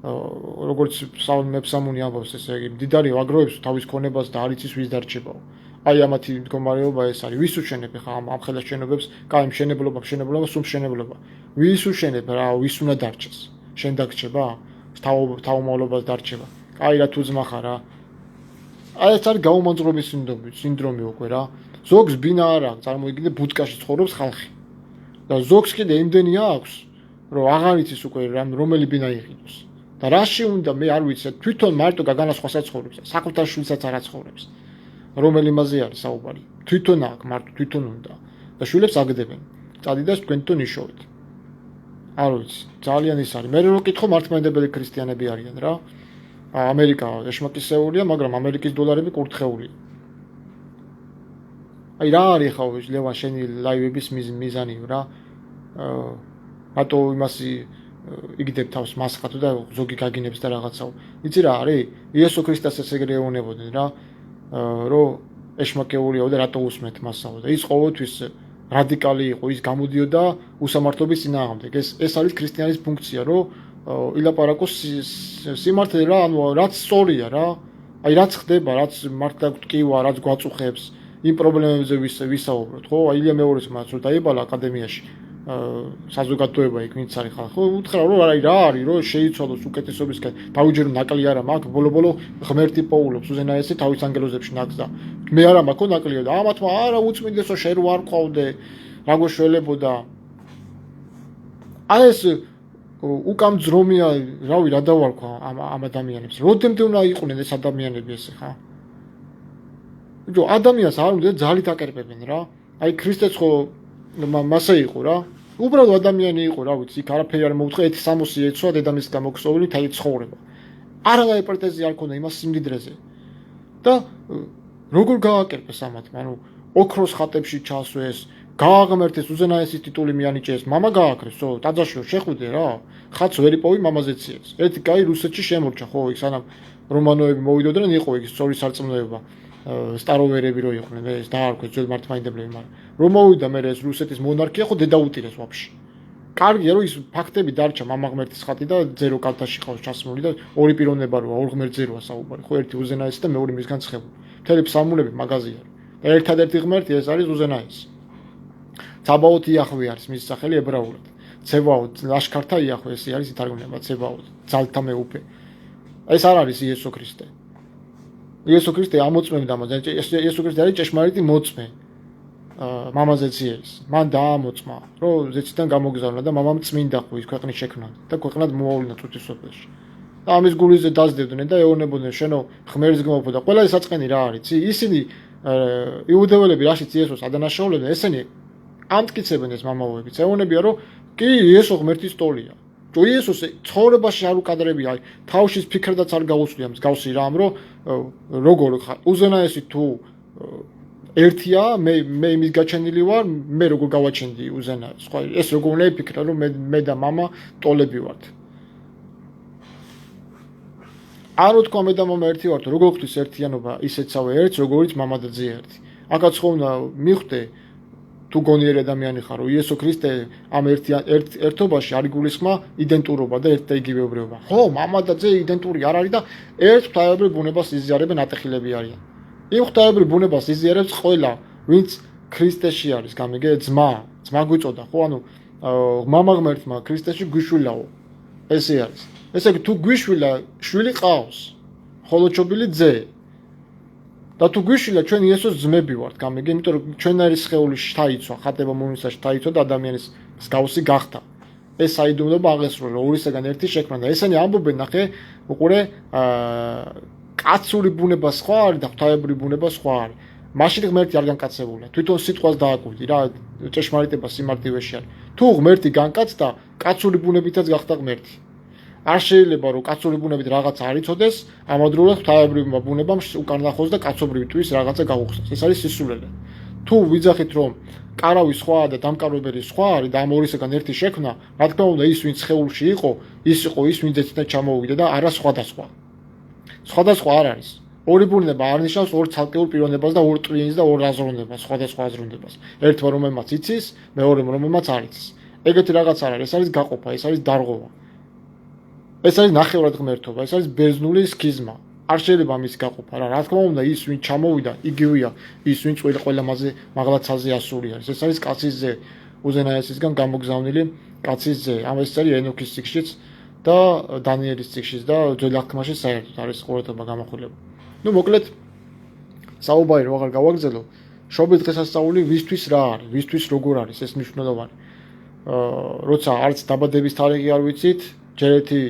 როგორც მეფსამუნი ამბობს ესე იგი მდიდარი აგროვებს თავის ქონებას და არ იცის ვის დარჩებაო აი ამათი მდგომარეობა ეს არის ვის უშენებ ხა ამ ხელას შენობებს კაი მშენებლობა სულ მშენებლობა ვის უშენებ რა ვის უნდა დარჩეს შენ დაგრჩება თავმოყრობას დარჩება კაი რა თუ ძმა ხარ რა აი ეს არის გაუმანძღრობის სინდრომი უკვე რა ზოგს ბინა არ აქვს წარმოიდგინე ბუდკაში ცხოვრობს ხალხი და ზოგს კიდე იმდენი აქვს რომ აღარ იცის უკვე რომელი ბინა იყიდოს და რაში უნდა მე არ ვიცი თვითონ მარტო გაგანაცხასაც ცხოვრობს საკუთარ შვილსაც არ აცხოვრებს რომელი მასე არის საუბარი თვითონ აქ მარტო თვითონ უნდა და შვილებს აგდებენ წადიდას თქვენთო ნიშოვით არ ვიცი ძალიან ის არის მე რო ვკითხო მართლმადიდებელი ქრისტიანები არიან რა ამერიკა ეშმაკისეულია მაგრამ ამერიკის დოლარები კურთხეულია აი რა არის ხა ლევან შენი ლაივების მიზანი რა რატო იმას იგდებ თავს მასხატო და ზოგი გაგინებს და რაღაცაო იცი რა არის იესო ქრისტეს ესე გეეუნებოდნენ რა რომ ეშმაკეულიაო და რატო უსმენთ მასაო და ის ყოველთვის რადიკალი იყო ის გამოდიოდა უსამართლობის წინააღმდეგ ეს არის ქრისტიანის ფუნქცია რომ ილაპარაკოს სიმართლე რა ანუ რაც სწორია რა აი რაც ხდება რაც მართლა გტკივა რაც გვაწუხებს იმ პრობლემებზე ვისაუბროთ ხო აი ილია მეორეს მას რომ დაიბალა აკადემიაში საზოგადოება იქ ვინც არის ხალხი ხო უთხრა რომ რა არის რომ შეიცვალოს უკეთესობისკენ დავიჯერო ნაკლი არა მაქვს ბოლო ღმერთი პოულობს უზენაესი თავის ანგელოზებში ნაკს და მე არა მაქვს ნაკლია და ამათმა არა უწმინდესო შენ რო არ ყავდე რა გოშველებოდა აი ეს უკამ ძრომია რავი რა დავარქვა ამ ადამიანებს როდემდე უნდა იყვნენ ეს ადამიანები ესე ხა ადამიანს არ უნდა ძალით აკერპებენ რა აი ქრისტეც ხო მასე იყო რა უბრალოდ ადამიანი იყო რა ვიცი იქ არაფერი არ მოუთხე 160 ეცვა დედამისს გამოგხსოვილი თაი ცხოვრება არანაირი პრეტენზია არ ქონდა იმას სიმდიდრეზე და როგორ გააკერპეს ამათმა ანუ ოქროს ხატებში ჩასვეს გააღმერთეს უზენაესის ტიტული მიანიჭეს მამა გააკრესო ტაძარში შეხვიდე რა ხატს ვერ იპოვი მამაზეციებს ერთი კაი რუსეთში შემორჩა ხო იქ სანამ რომანოები მოვიდოდნენ იყო იქ სწორი სარწმუნოება სტაროვერები რო იყვნენ ეს დაარქვეს ძველ მართლმადიდებლები მაგრამ რომ მოვიდა მე ეს რუსეთის მონარქია ხო დედაუტირეს ვაფშე კარგია რომ ის ფაქტები დარჩა მამა ღმერთის ხატი და ძერო კალთაში ყავს ჩასმული და ორი პიროვნება როა ორ ღმერთზეროა საუბარი ხო ერთი უზენაესი და მეორე მისგან ცხებული მთელი ფსამუნები მაგაზი არის და ერთადერთი ღმერთი ეს არის უზენაესი ცაბაოთ იახვე არის მის სახელი ებრაულად ცებაოთ ლაშქართა იახვე ეს არის ითარგმნება ცებაოთ ძალთა მეუფე ეს არ არის იესო ქრისტე იესო ქრისტე ამოწმებდა მას იესო ქრისტე არის ჭეშმარიტი მოწმე მამაზე ძიების. მან დაამოწმა, რომ ზეციდან გამოგზავნა და მამამ წმინდა ხო ის ქვეყნის შექმნა და ქვეყნად მოავლინა წუთისოფელში. და ამის გულიზე დაძდებდნენ და ეუბნებოდნენ შენო ღმერთს გმობო და ყველა საწყენი რა არის? ისინი იუდეველები რაშიც იესოს ადანაშაულებდნენ, ესენი ამტკიცებენ ეს მამაოებიც. ეუბნებიან რომ კი იესო ღმერთის ტოლია. თუ იესოს ცხოვრებაში არ უკადრებია, თავშიც ფიქრდაც არ გაუცვლია მსგავსი რამ, რომ როგორ უზენაესი თუ ერთია, მე იმის გაჩენილი ვარ, მე როგორ გავაჩენდი უზენაეს. ხო, ეს როგორ უნდა იფიქრა, რომ მე და მამა ტოლები ვართ. არ თქვა მე და მამა ერთი ვართ, როგორ ღვთის ერთიანობა ისეცავე ერთს, როგორიც მამა და ძე ერთი. აქაც ხო უნდა მიხვდე თუ გონიერი ადამიანი ხარ, რომ იესო ქრისტე ამ ერთობაში არ იგულისხმა იდენტურობა და ერთ და იგივეობრივობა. ხო, მამა და ძე იდენტური არ არის და ერთ ღვთაებრივ ბუნებას იზიარებენ, ატეხილები არიან. იმ ღვთაებრივ ბუნებას იზიარებს ყველა, ვინც ქრისტეში არის, გამიგე, ძმა გვიწოდა, ხო, ანუ მამა ღმერთმა ქრისტეში გვიშვილაო. ესე არის. ესე იგი თუ გვიშვილა, შვილი ყავს, ხოლო ჩობილი ძე. და თუ გვიშვილა, ჩვენ იესოს ძმები ვართ, გამიგე, იმიტომ რომ ჩვენაირი სხეული შთაიცვა, ხატება მონისაში შთაიცვა და ადამიანის მსგავსი გახდა. ეს საიდუმლოება აღესრულა, ორისაგან ერთი შექმნა და ესენი ამბობენ, ნახე, უყურე, კაცური ბუნება სხვა არის და ღვთაებრივი ბუნება სხვა არის. მაშინ ღმერთი არ განკაცებულა. თვითონ სიტყვას დააკვირდი რა, ჭეშმარიტება სიმარტივეში არის. თუ ღმერთი განკაცდა, კაცური ბუნებითაც გახდა ღმერთი. არ შეიძლება რომ კაცური ბუნებით რაღაცა არ იცოდეს, ამავდროულად ღვთაებრივი ბუნებამ უკან ნახოს და კაცობრივი ტვის რაღაცა გაუხსნას. ეს არის სისულელე. თუ ვიძახით რომ კარავი სხვაა და დამკარვებელი სხვა არის და ამ ორისაგან ერთი შექმნა, რა თქმა უნდა ის ვინც სხეულში იყო, ის იყო ის ვინც ეცნად ჩამოვიდა და არა სხვადასხვა. სხვადასხვა არ არის. ორი ბუნება არ ნიშნავს ორ ცალკეულ პიროვნებას და ორ ტვინს და ორ აზროვნებას, სხვადასხვა აზროვნებას. ერთმა რომელმაც იცის, მეორემ რომელმაც არ იცის. ეგეთი რაღაც არ არის, ეს არის გაყოფა, ეს არის დარღვევა. ეს არის ნახევრად ღმერთობა, ეს არის ბერძნული სქიზმა. არ შეიძლება ამის გაყოფა რა. რა თქმა უნდა, ის ვინც ჩამოვიდა, იგივეა ის ვინც ყველა მასზე მაღლაცაზე ასული არის. ეს არის კაცის ძე, უზენაესისგან გამოგზავნილი კაცის ძე. ამ ეს არის ენოქის ციკშიც და დანიელის ციკშიც და ძველ აღთქმაში საერთოდ არის ყურადღება გამახვილება. ნუ მოკლედ საუბარი რო აღარ გავაგზელო, შობი დღესასწაული ვისთვის რა არის, ვისთვის როგორ არის ეს მნიშვნელოვანი. როცა არც დაბადების თარიღი არ ვიცით, ჯერ ერთი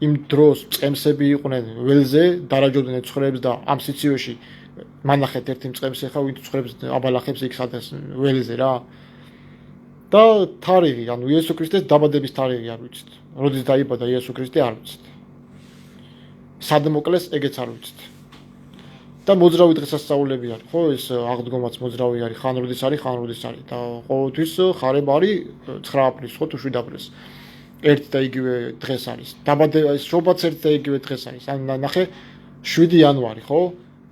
იმ დროს წემსები იყვნენ ველზე, დარაჯოდნენ ცხრებს და ამ სიცივეში მანახეთ ერთი წემსი ხა ვინც ცხრებს აბალახებს იქ სადაც ველზე რა. და თარიღი, ანუ იესო ქრისტეს დაბადების თარიღი არ ვიცით. როდის დაიბადა იესო ქრისტე არ ვიცით. სად მოკლეს ეგეც არ ვიცით. და მოძრავი დღესასწაულები არის, ხო, ეს აღდგომაც მოძრავი არის, ხან როდის არის და ყოველთვის ხარებ არის 9 აპრილს, ხო თუ 7 აპრილს. ერთ და იგივე დღეს არის. დაბადება ის შობაც ერთ და იგივე დღეს არის. ან ნახე 7 იანვარი, ხო?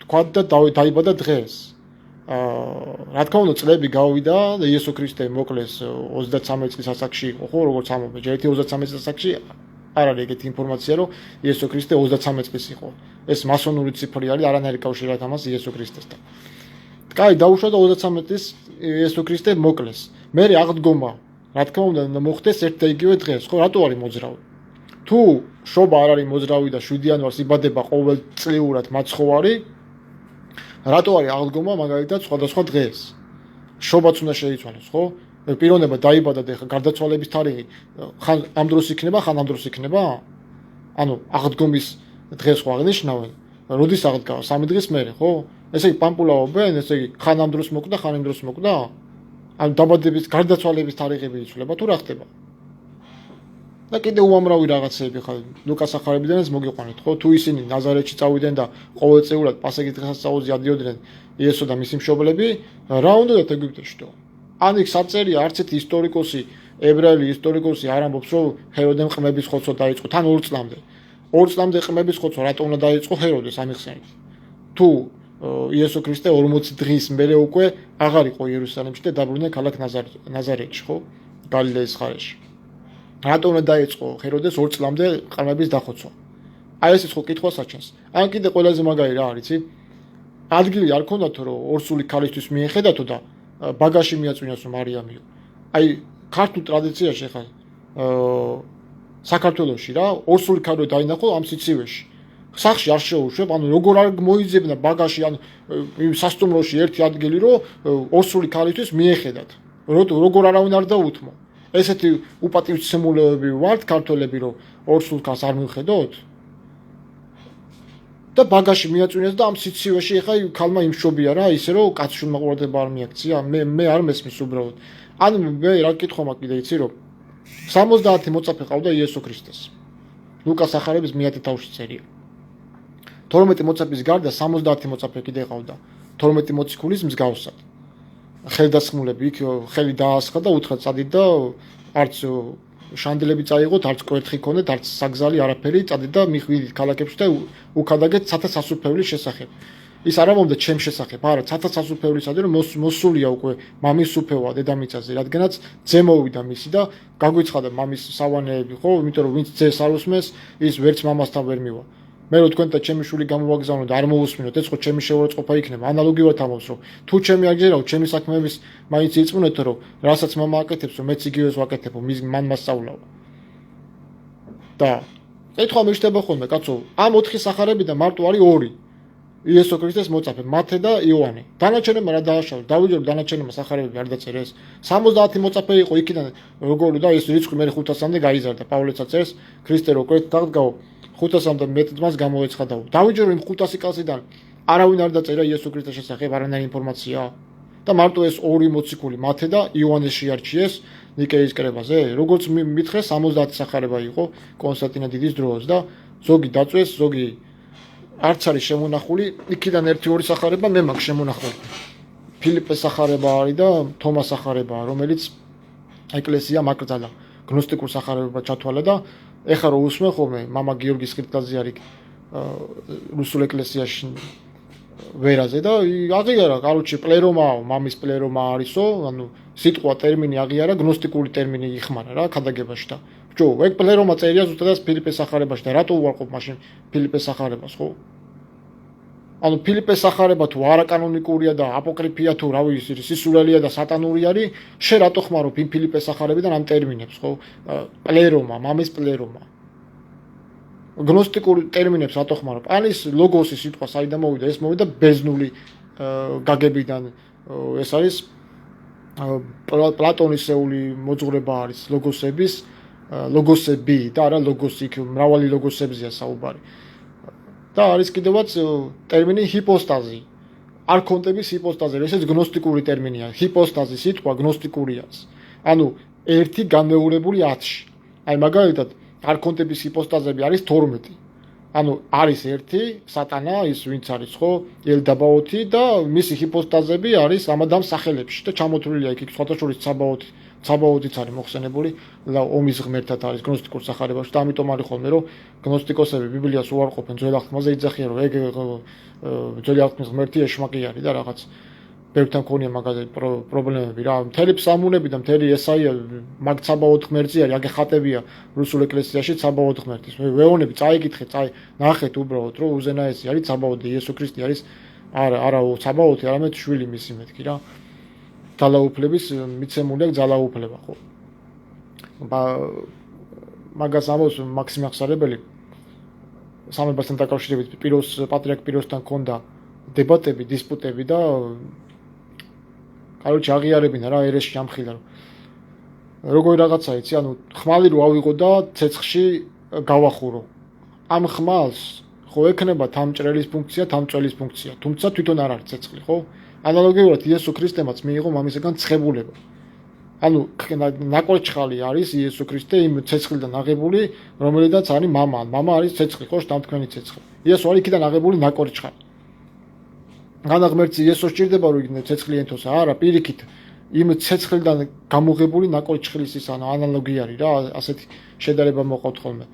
თქვა და დაიბადა დღეს. რა თქმა უნდა წლები გავიდა და იესო ქრისტე მოკლეს 33 წლის ასაკში იყო, ხო, როგორც ამბობენ. ჯერ 33 წლის ასაკში არ არის ეგეთი ინფორმაცია, რომ იესო ქრისტე 33 წლის იყო. ეს მასონური ციფრი არის, არანაირი კავშირი არ თამას იესო ქრისტესთან. კაი, დაუშვა და 33 წლის იესო ქრისტე მოკლეს. მე აღდგომა რა თქმა უნდა მოხდეს ერთ და იგივე დღეს, ხო, რატო არის მოძრავი? თუ შობა არ არის მოძრავი და 7 იანვარს იბადება ყოველწლიურად მაცხოვარი, რატო არის აღდგომა მაგალითად სხვადასხვა დღეს? შობაც უნდა შეიცვალოს, ხო? პიროვნება დაიბადა და ხა გარდაცვალების თარიღი ხან ამ დროს იქნება, ხან ამ დროს იქნება? ანუ აღდგომის დღეს ხო აღნიშნავენ? როდის აღდგა? 3 დღის მერე, ხო? ესე იგი პამპულაობენ, ესე იგი ხან ამ დროს მოკვდა, ხან იმ დროს მოკვდა? ანუ დაბადების გარდაცვალების თარიღები იცვლება თუ რა ხდება? და კიდე უამრავი რაღაცები ხა ლუკას ახარებიდანაც მოგიყვანეთ, ხო? თუ ისინი ნაზარეთში წავიდნენ და ყოველწლიურად პასექის დღესასწაულზე ადიოდნენ იესო და მისი მშობლები, რა უნდათ ეგვიპტეშიო? ან იქ საწერია არც ერთი ისტორიკოსი, ებრაელი ისტორიკოსი არ ამბობს, რომ ჰეროდემ ყმების ხოცვა დაიწყო, თან 2 წლამდე. 2 წლამდე ყმების ხოცვა რატო უნდა დაიწყო ჰეროდეს ამიხსენით? თუ იესო ქრისტე 40 დღის მერე უკვე აღარ იყო იერუსალიმში და დაბრუნდა ქალაქ ნაზარეთში, ხო? გალილეის მხარეში. რატო უნდა დაიწყო ჰეროდეს 2 წლამდე ყმების დახოცვა? აი ეს ხო კითხვა საჩენს. ან კიდე ყველაზე მაგარი რა არის, ადგილი არ ქონდათ რომ ორსული ქალისთვის მიეხედათო და ბაგაში მიაწვინოს მარიამიო. აი ქართულ ტრადიციაში ხა საქართველოში რა ორსული ქალი დაინახო ამ სიცივეში. სახში არ შეუშვებ, ანუ როგორ არ მოიძებნა ბაგაჟი, ანუ სასტუმროში ერთი ადგილი, რომ ორსული ქალისთვის მიეხედათ. როგორ არავინ არ დაუთმო. ესეთი უპატივცემულებები ვართ ქართველები, რომ ორსულ ქალს არ მივხედოთ? და ბაგაჟი მიაწვინეს და ამ სიცივეში ეხა ქალმა იმშობია რა, ისე რომ კაცშვილმა ყურადღება არ მიაქცია, მე არ მესმის უბრალოდ. ანუ მე რა გითხო მაგ კიდე იცი რომ 70 მოწაფე ყავდა იესო ქრისტეს. ლუკას ახარების მე-10 თავში წერია. 12 მოწაფის გარდა 70 მოწაფე კიდე ყავდა. 12 მოციქულის მსგავსად. ხელდასხმულები იქ ხელი დაასხა და უთხრა წადით და არც შანდილები წაიღოთ, არც კვერთხი ქონდეთ, არც საგზალი არაფერი, წადით და მიხვიდით ქალაქებში და უკადაგეთ ცათა სასუფეველის შესახებ. ის არ ამბობდა ჩემ შესახებ, არა, ცათა სასუფეველისადმი რომ მოსულია უკვე მამის სუფევა დედამიწაზე, რადგანაც ძე მოვიდა მისი და გაგვიცხადა მამის სავანეები, ხო, იმიტომ რომ ვინც ძეს არ უსმენს, ის ვერც მამასთან ვერ მივა. მე რო თქვენ და ჩემი შვილი გამოვაგზავნოთ და არ მოусმინოთ, ეს ხო ჩემი შეურაცხყოფა იქნება. ანალოგიურად ამბობს, რომ თუ ჩემი აგჯერავ, ჩემი საქმეების მაინც იწმუნეთ, რომ რასაც მამა აკეთებს, რომ მეც იგივეს ვაკეთებ, მან მასწავლაო. და ეთქვა მიშტება ხოლმე, კაცო, ამ 4 სახარებიდან მარტო არის 2. იესო ქრისტეს მოწაფე, მათე და იოანე. დანარჩენებმა რა დააშავეს? დავიჯერო დანარჩენებმა სახარებები არ დაწერეს. 70 მოწაფე იყო იქიდან, როგორ და ეს რიცხვი მე 500-მდე გაიზარდა. პავლეცაც წერს, ქრისტე როგორ დაგდგაო 500-მდე მეტად გამოეცხადაო. დავიჯერო იმ 500 კაციდან არავინ არ დაწერა იესო ქრისტეს შესახებ არანაირი ინფორმაცია. და მარტო ეს 2 მოციქული, მათე და იოანე შეარჩიეს ნიკეის კრებაზე. როგორც მითხრეს 70 სახარება იყო კონსტანტინე დიდის დროს და ზოგი დაწვეს, ზოგი არც არის შემონახული, იქიდან 1-2 სახარება მე მაქვს შემონახული. ფილიპეს სახარება არის და თომას სახარება, რომელიც ეკლესია მაკრძალა. გნოსტიკურ სახარებებად ჩათვალა და ეხლა რო უსმენ ხოლმე მამა გიორგის ხირტკაძე არის რუსულ ეკლესიაში ვერაზე და აღიარა, კაროჩე პლერომაო, მამის პლერომა არისო, ანუ სიტყვა ტერმინი აღიარა, გნოსტიკური ტერმინი იხმარა რა ქადაგებაში და ბჭო, ეგ პლერომა წერია ზუსტად ფილიპეს სახარებაში და რატო უარყოფ მაშინ ფილიპეს სახარებას, ხო? ანუ ფილიპეს სახარება თუ არაკანონიკურია და აპოკრიფია თუ რავი სისულელია და სატანური არის, შე რატო ხმარობ იმ ფილიპეს სახარებიდან ამ ტერმინებს, ხო? პლერომა, მამის პლერომა. გნოსტიკურ ტერმინებს რატო ხმარობ? ანის ლოგოსის სიტყვა საიდან მოვიდა? ეს მოვიდა ბერძნული გაგებიდან. ეს არის პლატონისეული მოძღვრება არის ლოგოსების, ლოგოსები და არა ლოგოსი, იქ მრავალი ლოგოსებზია საუბარი. და არის კიდევაც ტერმინი ჰიპოსტაზი. არქონტების ჰიპოსტაზი, ესეც გნოსტიკური ტერმინია. ჰიპოსტაზი სიტყვა გნოსტიკურიაც. ანუ ერთი განმეორებული 10-ში. აი მაგალითად არქონტების ჰიპოსტაზები არის 12. ანუ არის ერთი სატანა, ის ვინც არის ხო, ელდაბაოთი და მისი ჰიპოსტაზები არის ამადამ სახელებში და ჩამოთვლილია იქ სხვათა შორის ცაბაოთიც არის მოხსენებული და ომის ღმერთად არის გნოსტიკურ სახარებაში და ამიტომ არის ხოლმე რომ გნოსტიკოსები ბიბლიას უარყოფენ ძველ აღთქმაზე, იძახიან რომ ეგ ძველი აღთქმის ღმერთი ეშმაკი არის და რაღაც ბევრთან ქონია მაგაზე პრობლემები რა. მთელი ფსალმუნები და მთელი ესაია მაგ ცაბაოთ ღმერთი არის, აგე ხატებია რუსულ ეკლესიაში ცაბაოთ ღმერთის. ვეონები წაიკითხე, ნახეთ უბრალოდ რომ უზენაესი არის ცაბაოთი, იესო ქრისტე არის არა ცაბაოთი, არამედ შვილი მისი მეთქი რა. ძალაუფლების მიცემული აქვს ძალაუფლება, ხო? მაგას ამბობს მაქსიმე ახსარებელი სამებასთან დაკავშირებით პატრიარქ პიროსთან ქონდა დებატები, დისპუტები და კაროჩე აღიარებინა რა ერესში ამხილა რომ როგორი რაღაცა იცი, ანუ ხმალი რო ავიღო და ცეცხლში გავახურო. ამ ხმალს ხო ექნება თამჭრელის ფუნქცია, თამწველის ფუნქცია, თუმცა თვითონ არ არის ცეცხლი, ხო? ანალოგიურად იესო ქრისტემაც მიიღო მამისგან ცხებულება. ანუ ნაკურჩხალი არის იესო ქრისტე იმ ცეცხლიდან აღებული, რომელიდანაც არის მამა. მამა არის ცეცხლი, ხო, შთამთქმენი ცეცხლი. იესო არის იქიდან აღებული ნაკურჩხალი. განაღმერთი იესო სჭირდება რომ იქნებ ცეცხლი ენთოს, არა, პირიქით იმ ცეცხლიდან გამოღებული ნაკურჩხლის ის ანუ ანალოგი არის რა, ასეთი შედარება მოყავთ ხოლმე.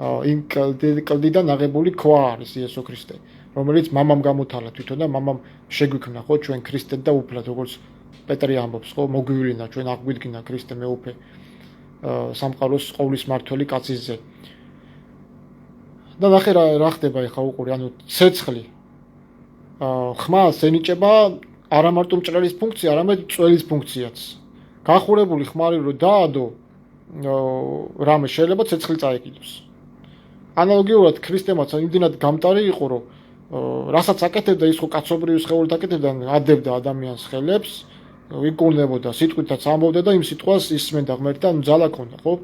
იმ კლდიდან აღებული ქვა არის იესო ქრისტე, რომელიც მამამ გამოთალა თვითონ და მამამ შეგვიქმნა ხო ჩვენ ქრისტედ და უფლად, როგორც პეტრი ამბობს, ხო, მოგვივლინა ჩვენ აღგვიდგინა ქრისტე მეუფე სამყაროს ყოვლის მართველი კაცისზე. და ნახე რა ხდება ეხა უყური, ანუ ცეცხლი ხმალს ენიჭება არა მარტო მჭრელის ფუნქცია, არამედ წველის ფუნქციაც. გახურებული ხმალი რო დაადო რამე შეიძლება ცეცხლი წაეკიდოს. ანალოგიურად ქრისტემაც იმდენად გამტარი იყო, რომ რასაც აკეთებდა ის ხო კაცობრიო სხეულით აკეთებდა, ადებდა ადამიანს ხელებს, იკურნებოდა, სიტყვითაც ამბობდა და იმ სიტყვას ისმენდა ღმერთი და ძალა ჰქონდა, ხო?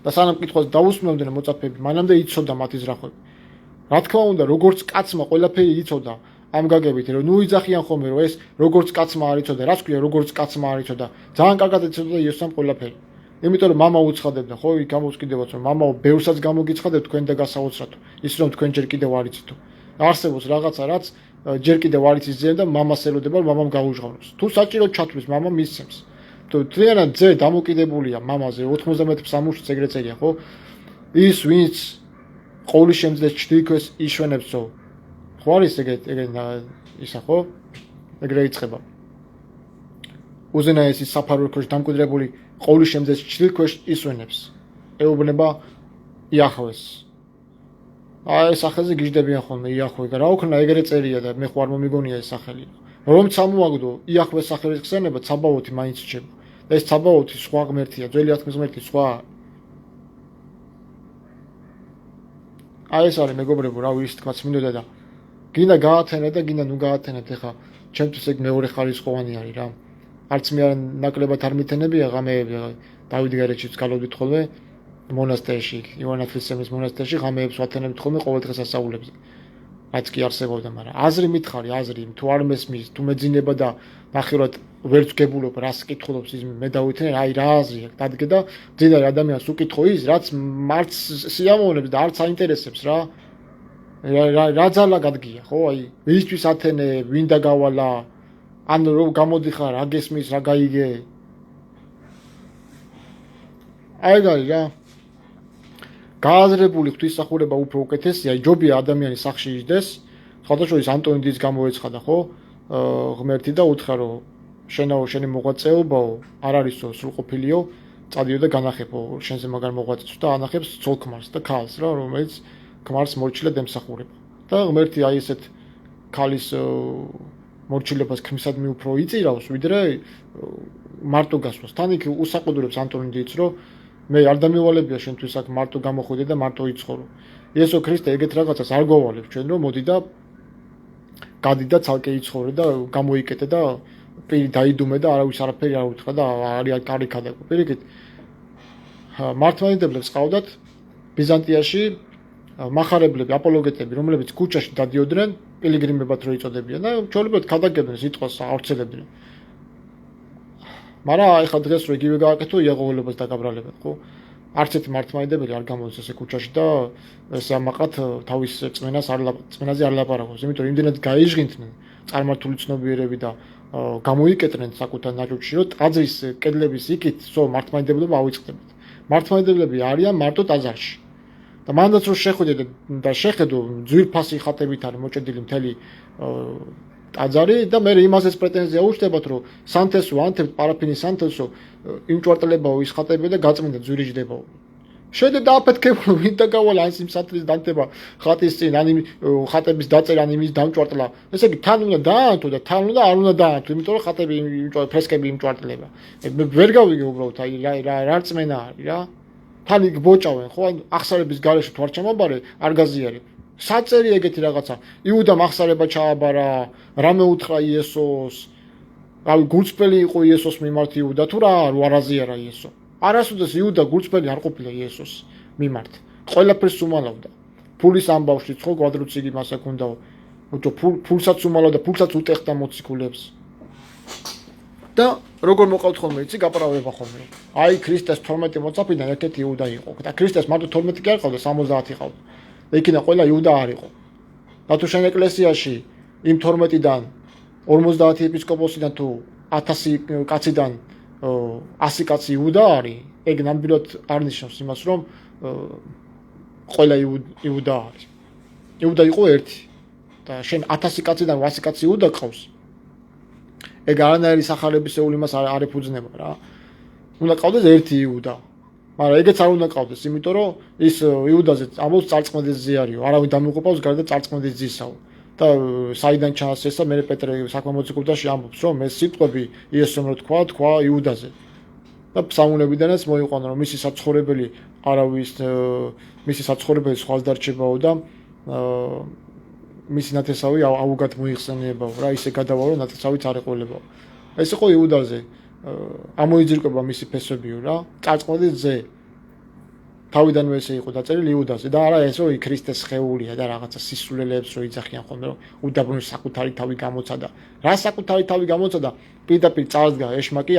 და სანამ კითხვას დაუსმევდნენ მოწაფეები, მანამდე იცოდა მათი ზრახვები. რა თქმა უნდა, როგორც კაცმა ყველაფერი იცოდა ამ გაგებით, რომ ნუ იძახიან ხოლმე, რომ ეს როგორც კაცმა არ იცოდა, რაც ქვია, როგორც კაცმა არ იცოდა, ძალიან კარგად იცოდა იესოსამ ყველაფერი. იმიტომ რომ მამა უცხადებდა, ხო, იქ გამოსკიდებაც რომ მამაო ბევრსაც გამოგიცხადებ თქვენ და გასაოცრათო, ის რომ თქვენ ჯერ კიდევ არ იცითო. არსებობს რაღაცა, რაც ჯერ კიდევ არ იცის ძე და მამას ელოდება, რომ მამამ გაუჟღავნოს. თუ საჭიროდ ჩათვლის, მამა მისცემს. თუ თლიანად ძე დამოკიდებულია მამაზე, 90 სამუშიც ეგრეთ წერია, ხო? ის ვინც ყოვლის შემძლეს ჩრდილქოს იშვენებსო. ხო არის ეგეთ ისა, ხო? ეგრე იწყება. უზენაესის საფარო ქვეშ დამკვიდრებული ყოვლის შემძლეს ჩრდილქოს ისვენებს. ეუბნება იაჰვეს. ეს სახელზე გიждდებიან ხოლმე იაჰვე. რა უქნა ეგრე წერია და მე ხო არ მომიგონია ეს სახელი. რომ წამოაგდო იაჰვეს სახელის ხსენება, ცაბაოთი მაინც რჩება. და ეს ცაბაოთი სხვა ღმერთია, ძველი ათქმის ღმერთი სხვა. ეს არის მეგობრებო, რა ვიცი თქვაც მინდოდა და გინდა გაათენე და გინდა ნუ გაათენეთ ეხა ჩემთვის ეგ მეორე ხარისხოვანი არის რა. არც მე არ ნაკლებად არ მითენებია ღამეები, დავით გარეჩიც გალოდით ხოლმე მონასტერში, ივანე ღვთისმშობლის მონასტერში ღამეებს ვათენებთ ხოლმე ყოველ დღეს ასაულებზე. რაც კი არსებობდა, მაგრამ აზრი მითხარი, აზრი, თუ არ მესმის, თუ მეძინება და ნახევრად ვერც გებულობ, რას კითხულობს ის მე დავითენე, აი რა აზრია, დადგე და ძინარე ადამიანს უკითხო ის, რაც მარც სიამოვნებს და არც აინტერესებს რა. რა ძალა გადგია, ხო? აი, ვისთვის ათენე, ვინ დაგავალა, ან რომ გამოდიხარ, რა გესმის, რა გაიგე. აი გარი რა. გააზრებული ღვთისმსახურება უფრო უკეთესია, ჯობია ადამიანის სახში იჯდეს. სხვადასხვა ანტონიდის გამოეცხადა, ხო? ღმერთი და უთხრა, რომ შენი მოღვაწეობაო, არ არისო სრულყოფილიო, წადიო და განახებო შენზე მაგარ მოღვაწეებს და ანახებს ძოლ-ქმარს და ქალს რა, რომელიც ქმარს მორჩილად ემსახურება. და ღმერთი აი ესეთ ქალის მორჩილებას ქმისადმი უფრო იწირავს, ვიდრე მარტო გასვას. თან იქ უსაყუდრებს ანტონიდიც, რომ მე არ დამივალებია შენთვის აქ მარტო გამოხვიდე და მარტო იცხოვრო. იესო ქრისტე ეგეთ რაღაცას არ გვავალებს ჩვენ, რომ მოდი და გადი და ცალკე იცხოვრე და გამოიკეტე და პირი დაიდუმე და არავის არაფერი არ უთხრა და არის კარიქადა. პირიქით მართლმადიდებლებს ყავდათ ბიზანტიაში მახარებლები, აპოლოგეტები, რომლებიც ქუჩაში დადიოდნენ, პილიგრიმებად რო იწოდებიან და ჩვეულებრივად ქადაგებდნენ სიტყვას ავრცელებდნენ. მაგრამ ეხლა დღეს რო იგივე გააკეთო, იაღოველობას დაგაბრალებენ, ხო? არც ერთი მართლმადიდებელი არ გამოდის ესე ქუჩაში და ეს ამაყად თავის წმენაზე არ ლაპარაკობს, იმიტომ რომ იმდენად გაიჟღინდნენ წარმართული ცნობიერები და გამოიკეტნენ საკუთარ ნაჭუჭში, რომ ტაძრის კედლების იქით სო მართლმადიდებლობა ავიწყდებათ. მართლმადიდებლები არიან მარტო ტაძარში. და მანდაც რო შეხვიდე და შეხედო ძვირფასი ხატებით არის მოჭედილი მთელი ტაძარი და მე იმასაც პრეტენზია უჩნდებათ, რომ სანთესო ანთებთ პარაფინის სანთესო იმ ჭვარტლებაო ის ხატები და გაწმინდა ძვირიჯდებაო. შედე დააფეთქებო ვინ დაგავალა ან იმ სანთლის დანთება ხატის წინ ან იმ ხატების დაწერა ან იმის დამჭვარტლა. ესე იგი თან უნდა დაანთო და თან უნდა არ უნდა დაანთო, იმიტომ რომ ხატები ფრესკები იმ ჭვარტლება. მე ვერ გავიგე უბრალოდ აი რა რწმენა არის რა. თან იქ ბოჭავენ, ხო? ახსარების გარეშე თუ არ ჩამაბარე, არ გაზიარებ. საწერი ეგეთი რაღაცა. იუდამ ახსარება ჩააბარა, რამე უთხრა იესოს. რავი, გულწრფელი იყო იესოს მიმართ იუდა თუ რა, რო არაზიარა იესო. არასოდეს იუდა გულწრფელი არ ყოფილა იესოს მიმართ. ყველაფერს უმალავდა. ფულის ამბავშიც ხო კვადრუციგი მას აქ უნდა. ფულსაც უმალავდა, ფულსაც უტეხდა მოციქულებს. და როგორ მოყავთ ხოლმე იცი გაპრავება ხოლმე. აი ქრისტეს 12 მოწაფიდან ერთ-ერთი იუდა იყო. და ქრისტეს მარტო 12 კი არ ყავდა, 70 ყავდა. იქიდან ყველა იუდა არ იყო. და თუ შენ ეკლესიაში იმ 12-დან 50 ეპისკოპოსიდან თუ 1000 კაციდან 100 კაცი იუდა არის, ეგ ნამდვილად არ ნიშნავს იმას, რომ ყველა იუდა არის. იუდა იყო ერთი. და შენ 1000 კაციდან 100 კაცი იუდა ყავს. ეგ არანაირი სახარებისეული მას არ ეფუძნება რა. უნდა ყავდეს ერთი იუდა. მაგრამ ეგეც არ უნდა ყავდეს, იმიტომ რომ ის იუდაზე ამბობს წარწმედის ძე არისო, არავინ დამიუყოფავს გარდა წარწმედის ძისაო. და საიდან ჩაასწესა მე პეტრე საქმე მოციქულთაში ამბობს, რომ ეს სიტყვები იესომ რო თქვა იუდაზე. და სამუნებიდანაც მოიყვანა რომ მისი საცხოვრებელი არავის მისი საცხოვრებელი სხვას დარჩებაო და მისი ნათესავი აუგად მოიხსენიებაო რა ისე გადავალო ნათესავით არ ეყოლებაო ეს იყო იუდაზე ამოიძირკვება მისი ფესვებიო რა წარწყმოდი ზე თავიდანვე ესე იყო დაწერილი იუდაზე და არა ეს რომ ქრისტეს ხეულია და რაღაცა სისულელეებს რო იძახიან ხოლმე რომ უდაბნოს საკუთარი თავი გამოცადა რა საკუთარი თავი გამოცადა პირდაპირ წარსდგა ეშმაკი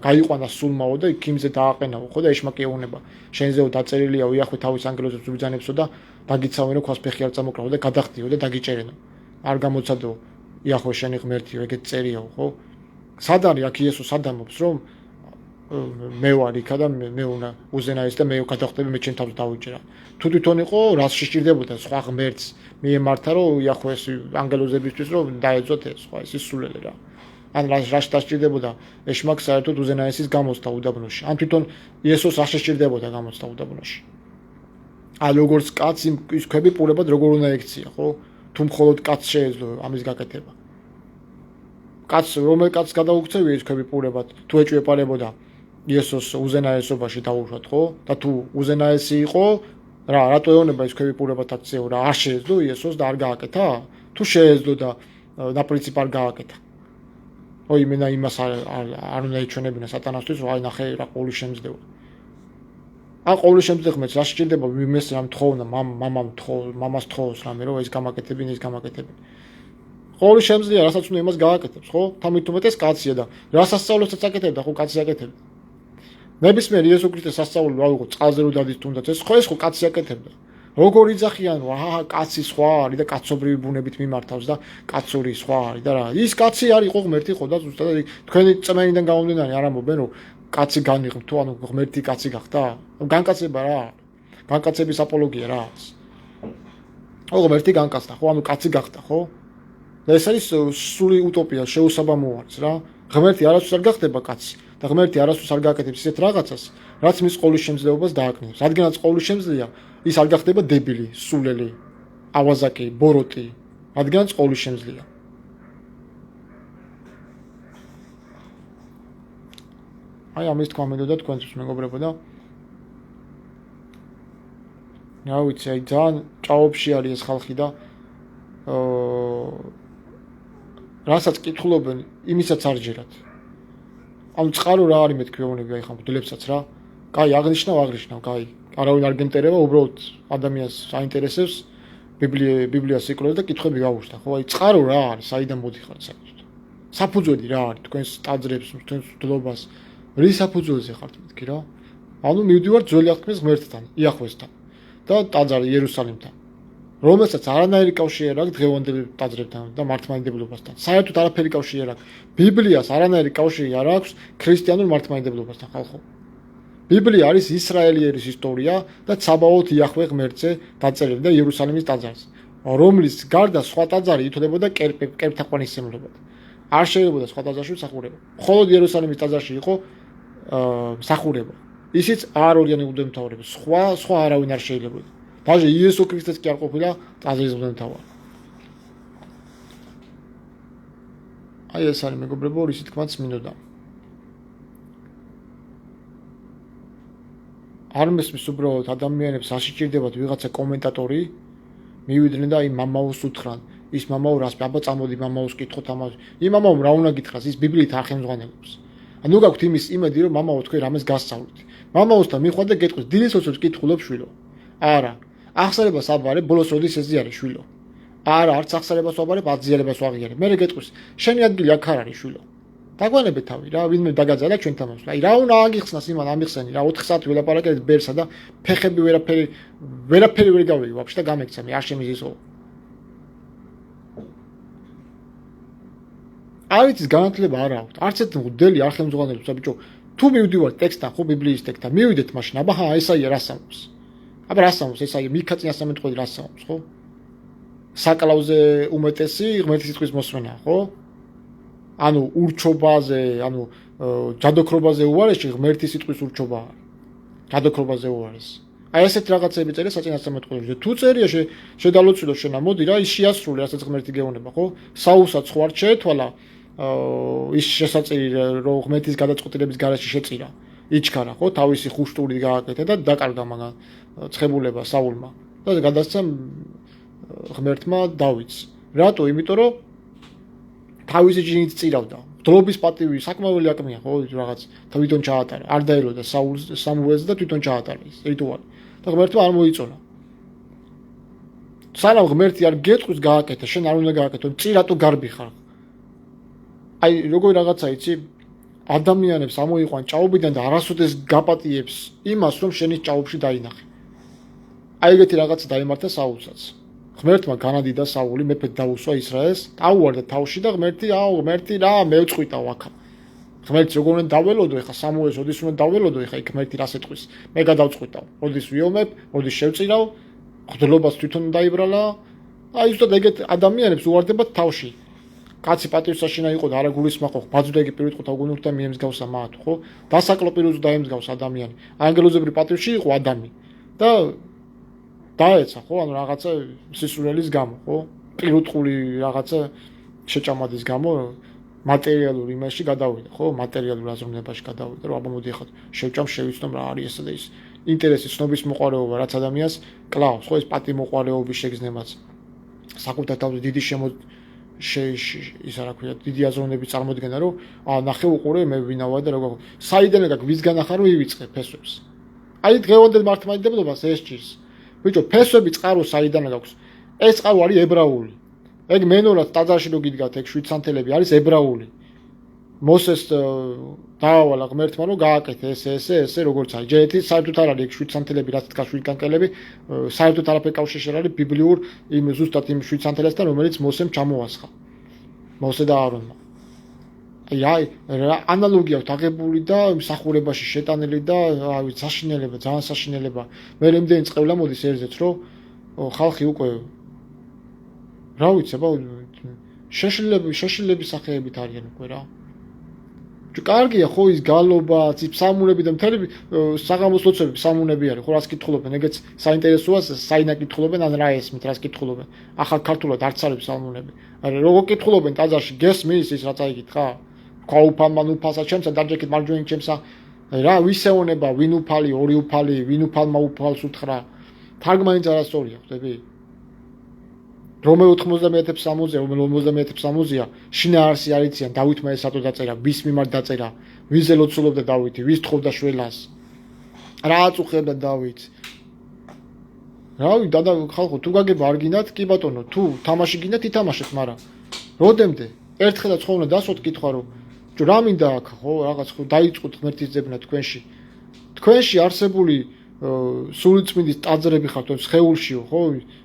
გაიყვანა სულმაო და იქიმზე დააყენაო ხო და ეშმაკი ეუბნება შენზეო დაწერილია უიახვე თავის ანგელოზებს უბრძანებსო და დაგიცავენ რომ ქვას ფეხი არ წამოკრავო და გადახდიო და დაგიჭერენო არ გამოცადო იახვე შენი ღმერთიო ეგეთ წერიაო ხო სად არის აქ იესოს ადამიანს რომ მე ვარ იქა და მე უნდა უზენაეს და მე გადახდები მე ჩემ თავს დავიჭერა თუ თვითონ იყო რას შეჭirdებოდა სხვა ღმერთს მიემართა რომ იახვე ეს ანგელოზებისთვის რომ დაეძოთ ეს სხვა ეს სულელე რა ან რას დასჭirdებოდა ეშმაკს საერთოდ უზენაესის გამოცდა უდაბნოში ან თვითონ იესოს არ შეჭirdებოდა გამოცდა უდაბნოში ა როგორც კაცს ის ქვები პურებად როგორ უნდა ექცია ხო თუ მხოლოდ კაცს შეეძლო ამის გაკეთება კაცს რომელ კაცს გადაუქცევია ის ქვები პურებად თუ ეჭვეპარებოდა იესოს უზენაესობაში დაუშვათ ხო და თუ უზენაესი იყო რა რატო ეუბნება ის ქვები პურებად აქცეო რა არ შეეძლო იესოს და არ გააკეთა თუ შეეძლო და ნაპრინციპ არ გააკეთა ой მენა იმას არ უნდა ეჩვენებინა სატანასთვის აი ნახე რა ყოველი შემძლევა ან ყოველი შემძლე ღმერთს რა შეჭirdება იმეს რამ თხოვნა მამას თხოვს რამე რომ ეს გამაკეთებინ ეს გამაკეთებინ ყოველი შემძლეა რასაც უნდა იმას გააკეთებს ხო თამით უმეტეს კაცია და რა სასწაულოსაც აკეთებდა ხო კაცი აკეთებდა ნებისმიერ იესო ქრისტეს სასწაული რა ვიღო წყალზე რო დადის თუნდაც ეს ხო კაცი აკეთებდა როგორ იძახიან რომ აჰა კაცი სხვა არის და კაცობრივი ბუნებით მიმართავს და კაცური სხვა არის და რა ის კაცი არის ხო ღმერთი ხო და ზუსტად თქვენი წმენიდან გამომდინარე არ ამბობენ რომ კაცი განიღებ თუ ანუ ღმერთი კაცი გახდა განკაცება რა განკაცების აპოლოგია რა ხო ღმერთი განკაცდა ხო ანუ კაცი გახდა ხო და ეს არის სული უტოპია შეუსაბამო არის რა ღმერთი არასდროს არ გახდება კაცი და ღმერთი არასდროს არ გააკეთებს ისეთ რაღაცას რაც მის ყოვლის შემძლეობას დააკნევს რადგანაც ყოვლის შემძლეა ის არ გახდება დებილი სულელი ავაზაკი ბოროტი რადგანაც ყოვლის შემძლეა აი ამის თქვა მედოდა თქვენთვის მეგობრებო და რა ვიცი აი ძალიან ჭაობში არის ეს ხალხი და რასაც კითხულობენ იმისაც არ ჯერათ ანუ წყარო რა არის მეთქვი ეუბნები აი ხომ დლებსაც რა კაი აღნიშნავ კაი არავინ არ გემტერება უბრალოდ ადამიანს საინტერესებს ბიბლიას იკვლევ და კითხვები გავუშთა ხო აი წყარო რა არის საიდან მოდიხარ საერთოდ საფუძველი რა არის თქვენს ტაძრებს თქვენს მდლობას რის საფუძველზე ხართ მეთქი რა ანუ მივდივარ ძველი აღთქმის ღმერთთან იახვესთან და ტაძარი იერუსალიმთან რომელსაც არანაირი კავშირი არ აქვს დღევანდელ ტაძრებთან და მართლმადიდებლობასთან საერთოდ არაფერი კავშირი არ აქვს ბიბლიას არანაირი კავშირი არ აქვს ქრისტიანულ მართლმადიდებლობასთან ხალხო ბიბლია არის ისრაელიერის ისტორია და ცაბაოთ იახვე ღმერთზე დაწერილი და იერუსალიმის ტაძარს რომლის გარდა სხვა ტაძარი ითვლებოდა კერპთაყვანისმცემლობად არ შეიძლება სხვა ტაძარში მსახურება მხოლოდ იერუსალიმის ტაძარში იყო მსახურება ისიც არორიანი უდემთავრება სხვა არავინ არ შეიძლება даже იესო ქრისტეს კი არ ყოფილა ტაძრის მღვდელმთავარი აი ეს არის მეგობრებო რისი თქმაც მინდოდა არ მესმის უბრალოდ ადამიანებს არ შეჭirdებათ ვიღაცა კომენტატორი მივიდნენ და იმ მამაოს უთხრან ის მამაო რას აბა წამოდი მამაოს კითხოთ ამას იმ მამაომ რა უნდა გითხრას ის ბიბლიით არ ხელმძღვანელობს ანუ გაქვთ იმის იმედი რომ მამაო თქვენ რამეს გასწავლით მამაოსთან მიხვდეთ და გეტყვით დილისოც კითხულობ შვილო არა ახსენებას აბარე ბოლოს როდის ეზიარე შვილო არა არც ახსენებას ვაბარე აზიარებას ვაღიარე მე გეტყვის შენი ადგილი აქ არ არის შვილო დაგვანებე თავი რა ვინმე დაგაძალა ჩვენთან მოსვლა აი რა უნდა აგიხსნას იმან ამიხსენი რა 4 საათი ველაპარაკეთ ბერსა და ფეხები ვერაფერი ვერ გავიგი ვაფშე და გამექცა მე არ შემიზისო არც ის განათლება არ აქვს არც ერთ მღვდელი არ ხელმძღვანელობს ბიჭო თუ მივდივარ ტექსტთან ხო ბიბლიის ტექსტთან მივიდეთ მაშინ აბა ესაია რას ამბობს აბა რას ამბობს ესაია მიქა წინასწარმეტყველი რას ამბობს ხო საკლავზე უმეტესი ღმერთის სიტყვის მოსმენაა ხო ანუ ურჩობაზე ანუ ჯადოქრობაზე უარეში ღმერთის სიტყვის ურჩობა ჯადოქრობაზე უარეს აი ესეთ რაღაცები წერია საწინასწარმეტყველში თუ წერია შედალოცილო შენა მოდი რა ის შეასრულე რასაც ღმერთი გეუბნება ხო საუსაც ხო არ შეეთვალა ის შესაწირი რომ ღმერთის გადაწყვეტილების გარეშე შეწირა იჩქარა, ხო, თავისი ხუშტური გააკეთა და დაკარგა მაგა ცხებულება საულმა. და გადასცა ღმერთმა დავითს. რატო? იმიტომ რომ თავისი ჯინით წირავდა. დრობის პატივი საკმაოდ აკმია, ხო, რაღაც თვითონ ჩაატარა. არ დაელოდა სამუელს და თვითონ ჩაატარა ის რიტუალი. და ღმერთმა არ მოიწონა. სანამ ღმერთი არ გეტყვის გააკეთე, შენ არ უნდა გააკეთო, წირატო გარბი ხარ. აი, როგორი რაღაცა იცი, ადამიანებს ამოიყვან ჭაობიდან და არასოდეს გაპატიებს იმას, რომ შენი ჭაობში დაინახე. აი ეგეთი რაღაცა დაემართა საულსაც. ღმერთმა განადიდა საული, მეფედ დაუსვა ისრაელს, დაუვარდა თავში და ღმერთი რა მეუწყვიტავ აქა. ღმერთს როგორ უნდა დაველოდო, ეხა სამუელს ოდის უნდა დაველოდო, ეხა იქ ღმერთი რას ეტყვის? მე გადავწყვიტავ. ოდის ვიომებ, ოდის შევწირავ, ღვთლობას თვითონ დაიბრალა. აი ზუსტად ეგეთ ადამიანებს უვარდებათ თავში. კაცი პატივსაშინა იყო და არა გულისმაყო, ბაძვდეგი პირუტყუთა უგუნურთა მიემსგავსა მათ, ხო? დასაკლო პირუზ დაემსგავს ადამიანი. ანგელოზებრი პატივში იყო ადამი. და დაეცა, ხო, ანუ რაღაცა სისულელის გამო, ხო? პირუტყული რაღაცა შეჭამადის გამო მატერიალურ იმაში გადავიდა, ხო? მატერიალურ აზროვნებაში გადავიდა, რომ აბა მოდი ახლა შევჭამ, შევიცნობ რა არის ესა და ის. ინტერესი, ცნობის მოყარეობა, რაც ადამიანს კლავს, ხო, ეს პატივმოყარეობის შეგრძნებაც. საკუთარ თავზე დიდი ისა რა ქვია, დიდი აზროვნების წარმოდგენა, რომ ნახე უყურე მე ვინა ვარ და როგორ. საიდან ეგ ვისგან ახარო ივიწყე ფესვებს. აი დღევანდელ მართლმადიდებლობას ეს ჭირს. ბიჭო, ფესვები წყარო საიდან გაქვს? ეს წყარო არის ებრაული. ეგ მენორად ტაძარში რო გიდგათ, ეგ შვიდსანთელები არის ებრაული. მოსეს დაავალა ღმერთმა რომ გააკეთე ესე როგორც არის. ჯერეთი საერთოდ არ არის ეგ შვიდსანთელები, რაც დგას შვიდკანკელები, საერთოდ არაფერი კავშირი არ არის ბიბლიურ იმ ზუსტად იმ შვიდსანთელესთან, რომელიც მოსემ ჩამოასხა. მოსე და აარონმა. აი, ანალოგია აქვს აღებული და მსახურებაში შეტანილი და საშინელება, ძალიან საშინელება. მე რამდენი წევლა მოდის ერთზეც, რომ ხალხი უკვე რა ვიცი, აბა შეშლილების სახეებით არიან უკვე რა. კარგია ხო ის გალობა, ციფსამუნები და მთელი საღამოს ლოცვები სამუნები არის, ხო რას კითხულობენ, ეგეც საინტერესოა, საინა კითხულობენ, ან რა ესმით, რას კითხულობენ. ახალ ქართულად არც არის სამუნები. არა, როგორ კითხულობენ ტაძარში, გესმის ის რაც აიკითხა? ყაუფალმან უფალსა ჩემსა დაჯექით მარჯვენა ჩემსა. რა ვისეონება, ვინ უფალი, ორი უფალი, ვინ უფალმა უფალს უთხრა. თარგმანიც არასწორია, ხვდები? რომე 91-60-ია შინაარსი არიციან დავითმა ეს ატო დაწერა, ვის მიმართ დაწერა, ვინზე ლოცულობდა დავითი, ვის თხოვდა შველას. რა აწუხებდა დავით. რავი, დადა ხალხო, თუ გაგება არ გინდათ, კი ბატონო, თუ თამაში გინდათ, ითამაშეთ, მაგრამ როდემდე ერთხელაც ხო უნდა დასვოთ კითხვა, რომ რა მინდა აქ, ხო, რაღაც ხო დაიწყოთ ღმერთის ძებნა თქვენში. თქვენში არსებული სულიწმინდის ტაძრები ხართ, სხეულშიო, ხო?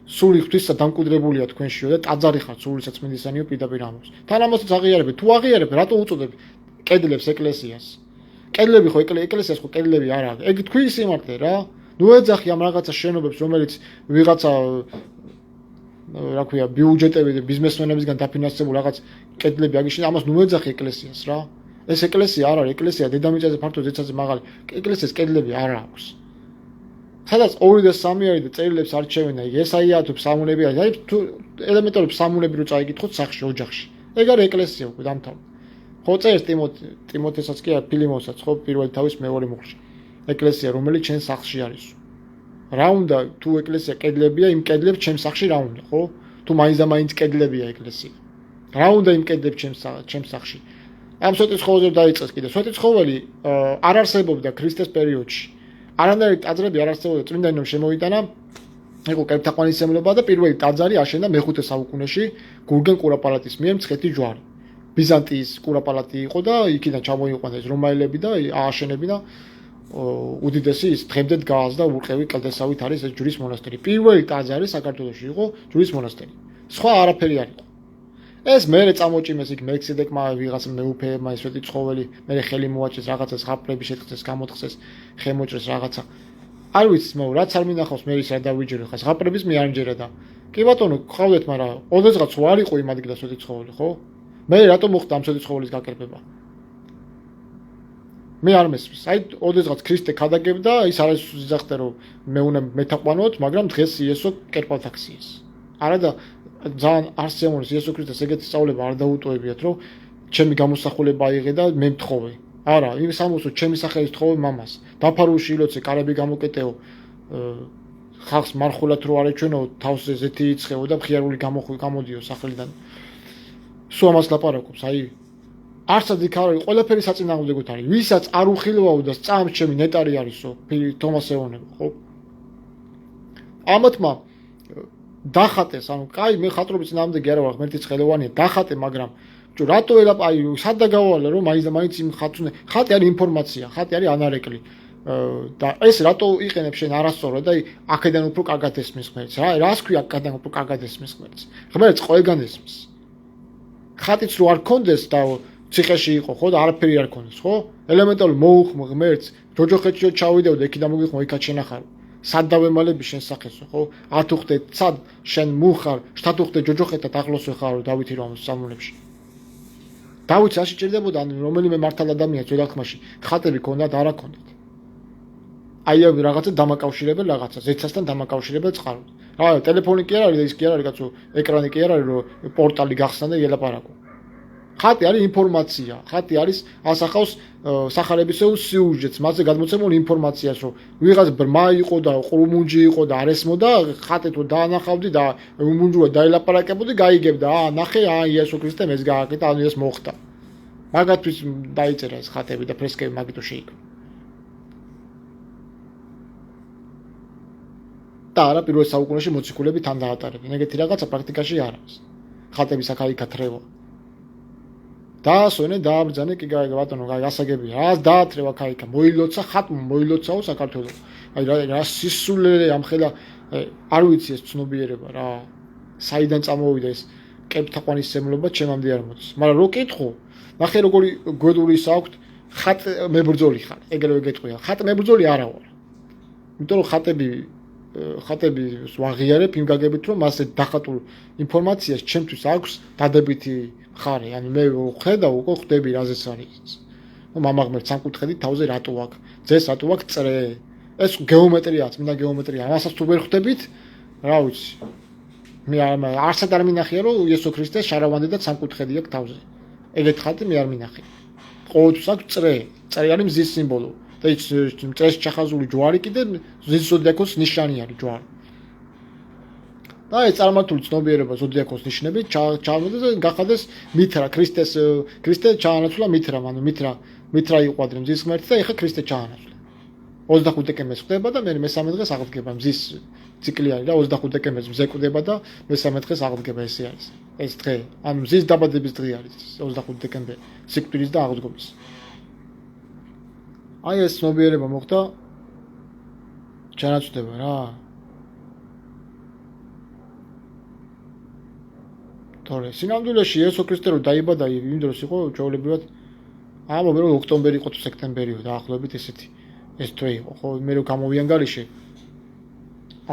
სული ღვთისსა დამკვიდრებულია თქვენშიო და ტაძარი ხართ სულიწმინდისანიო პირდაპირ ამბობს. თან ამასაც აღიარებთ, თუ აღიარებთ, რატო უწოდებ კედლებს ეკლესიას? კედლები ხო ეკლესიას ხო კედლები არ არის. ეგ თქვენი სიმართლე რა. ნუ ეძახი ამ რაღაცა შენობებს, რომელიც ვიღაცა რა ქვია, ბიუჯეტები და ბიზნესმენებისგან დაფინანსებული რაღაც კედლები აგიშენა, ამას ნუ ეძახი ეკლესიას რა. ეს ეკლესია არ არის, ეკლესია დედამიწაზე ფართო ზეცაზე მაღალი. ეკლესიას კედლები არ აქვს. სადაც 2 და 3 არის და წერილებს არჩევენ, აი ესაია თუ სამუნები არის, აი თუ ელემენტარული სამუნები რო წაიკითხოთ სახში, ოჯახში. ეგ არის ეკლესია უკვე დამთავრდა. ხო წერს ტიმოთესაც კი არა, ფილიმონსაც, ხო პირველი თავის მეორე მუხლში. ეკლესია რომელიც ჩემს სახლში არის. რა უნდა თუ ეკლესია კედლებია, იმ კედლებს ჩემს სახლში რა უნდა, ხო? თუ მაინც კედლებია ეკლესია. რა უნდა იმ კედლებს ჩემს სახლში? ამ სვეტიცხოველზე დაიწყეს კიდე. სვეტიცხოველი არ არსებობდა ქრისტეს პერიოდში. არანაირი ტაძრები არ არსებობდა, წმინდანმა შემოიტანა, იყო კერპთაყვანისმცემლობა და პირველი ტაძარი აშენდა მე-5 საუკუნეში გურგენ კურაპალატის მიერ მცხეთი ჯვარი. ბიზანტიის კურაპალატი იყო და იქიდან ჩამოიყვანა ეს რომაელები და ააშენებინა უდიდესი ის დღემდე დგას და ურყევი კლდესავით არის ეს ჯვრის მონასტერი. პირველი ტაძარი საქართველოში იყო ჯვრის მონასტერი. სხვა არაფერი არ იყო. ეს მერე წამოჭიმეს იქ მელქისედეკმა ვიღაც მეუფეებმა ეს სვეტიცხოველი, მერე ხელი მოაჭრეს რაღაცა ზღაპრები შეთხეს, გამოთხსეს, ხემოჭრეს რაღაცა. არ ვიცი, რაც არ მინახავს მე ის რა დავიჯერო ხა ზღაპრების მე არ მჯერა და. კი ბატონო, გყავდეთ, მაგრამ ოდესღაც არ იყო იმ ადგილას სვეტიცხოველი, ხო? მე რატომ მოხდა ამ სვეტიცხოველის გაკერპება? მე არ მესმის. აი, ოდესღაც ქრისტე ქადაგებდა, ის არის ზახტე რომ მე უნდა მეთაყვანოთ, მაგრამ დღეს იესო კერპალთაქსიეს. არა და ძალიან არსიამონის იესო ქრისტეს ეგეთი სწავლება არ დაუტოვებიათ, რომ ჩემი გამოსახულება აიღე და მე მთხოვე. არა, იმ სამოსო ჩემი სახელით თხოვე მამას. დაფარულში ილოცე კარები გამოკეტეო. ხალხს მარხულად რო არ ეჩვენო, თავზე ზეთი იცხეო და მხიარული გამოდიო სახელიდან. სულ ამას ლაპარაკობს, აი არცად იქ არ არის, ყველაფერი საწინააღმდეგოდ არის. ვისაც არ უხილავაო და წამს ჩემი ნეტარი არისო, თომას ეონება, ხო? ამათმა დახატეს, ანუ კაი მე ხატრობის წინააღმდეგი არა ვარ, ღმერთის ხელოვანია, დახატე, მაგრამ რატო აი სად დაგავალე რომ მაინც იმ ხატი არის ინფორმაცია, ხატი არის ანარეკლი. და ეს რატო იყენებ შენ არასწორად და აქედან უფრო კარგად ესმის ღმერთს რა? რას ქვია აქედან უფრო კარგად ესმის ღმერთს? ღმერთს ყველგან ესმის. ხატიც რო არ კონდეს და ციხეში იყო, ხო და არაფერი არ კონდეს, ხო? ელემენტარული მოუხმო ღმერთს, ჯოჯოხეთში ჩავიდეო და იქიდან მოგიხმო, იქაც შენახარო. სად დავემალები შენ სახესო, ხო? ათუხდე სად შენ მუხარ, შთათუხდე ჯოჯოხეთად ახლოს ვეხარო დავითი რომ სამულებში. დავითს არ შეჭირდებოდა რომელიმე მართალ ადამიანს ძველთქმაში ხატები ქონდათ, არა ქონდათ. აი რაღაცა დამაკავშირებელ რაღაცა, ზეცასთან დამაკავშირებელ წყაროდ. რა, ტელეფონი კი არ არის და ის კი არ არის, კაცო, ეკრანი კი არ არის, რომ პორტალი გახსნა და ელაპარაკო. ხატი არის ინფორმაცია, ხატი არის ასახავს სახარებისეულ სიუჟეტს, მასზე გადმოცემულ ინფორმაციას, რომ ვიღაც ბრმა იყო და ყრუმუნჯი იყო და არ ესმოდა, ხატი თუ დაანახავდი და უმუნჯუა დაელაპარაკებოდი, გაიგებდა, ნახე, იესო ქრისტემ ეს გააკეთა, ანუ ეს მოხდა. მაგათთვის დაიწერა ეს ხატები და ფრესკები მაგითო შეიქმნა. და არა პირველ საუკუნეში მოციქულები თან დაატარებდნენ. ეგეთი რაღაცა პრაქტიკაში არ არის. ხატების აქა-იქა თრევა. დაასვენე, დააბრძანე, კი ბატონო, გასაგებია. რა დაათრევა აქა-იქა, მოილოცა ხატმა, მოილოცაო საქართველოს. აი რა სისულელე ამხელა არ ვიცი ეს ცნობიერება რა. საიდან წამოვიდა ეს კეპთაყვანისმცემლობა ჩემამდე არ მოდის. მაგრამ რო კითხო, ნახე როგორი გვედური ის აქვს, ხატ მებრძოლი ხარ. ეგრევე გეტყვია, ხატ მებრძოლი არა ვარ. იმიტომ რომ ხატები ვაღიარებ იმ გაგებით რომ მასე დახატულ ინფორმაციას ჩემთვის აქვს დადებითი ხარი. ანუ მე ხედავ უკვე ხვდები რაზეც არის. ნუ მამა ღმერთს სამკუთხედით თავზე რატო აქვს? ძეს რატო აქვს წრე? ეს გეომეტრიაა, წმინდა გეომეტრია. ამასაც თუ ვერ ხვდებით, რა ვიცი. მე არცად არ მინახია რომ იესო ქრისტეს შარავანდი და სამკუთხედი აქვს თავზე. ეგეთ ხატი მე არ მინახე. ყოველთვის აქვს წრე. წრე არის მზის სიმბოლო. და ის წრეს ჩახაზული ჯვარი კიდე მზის ზოდიაქოს ნიშანი არის ჯვარი. და ეს წარმართული ცნობიერება ზოდიაქოს ნიშნებით ჩავმოდი და გახადეს მითრა ქრისტე ჩაანაცვლა მითრამ, ანუ მითრა იყვადრე მზის ღმერთი და ეხა ქრისტე ჩაანაცვლა. 25 დეკემბერს ხდება და მე მესამე დღეს აღდგება მზის ციკლი არის და 25 დეკემბერს მზე კვდება და მესამე დღეს აღდგება ესე არის. ეს დღე, ანუ მზის დაბადების დღე არის 25 დეკემბერი, სიკვდილის და აღდგომის. აი ეს ცნობიერება მოხდა ჩანაცვლება რა. თორე სინამდვილეში იესო ქრისტე რო დაიბადა იმ დროს იყო ჩვეულებრივად ამბობენ რომ ოქტომბერი იყო თუ სექტემბერიო დაახლოებით ესეთი ეს თვე იყო ხო მე რო გამოვიანგარიშე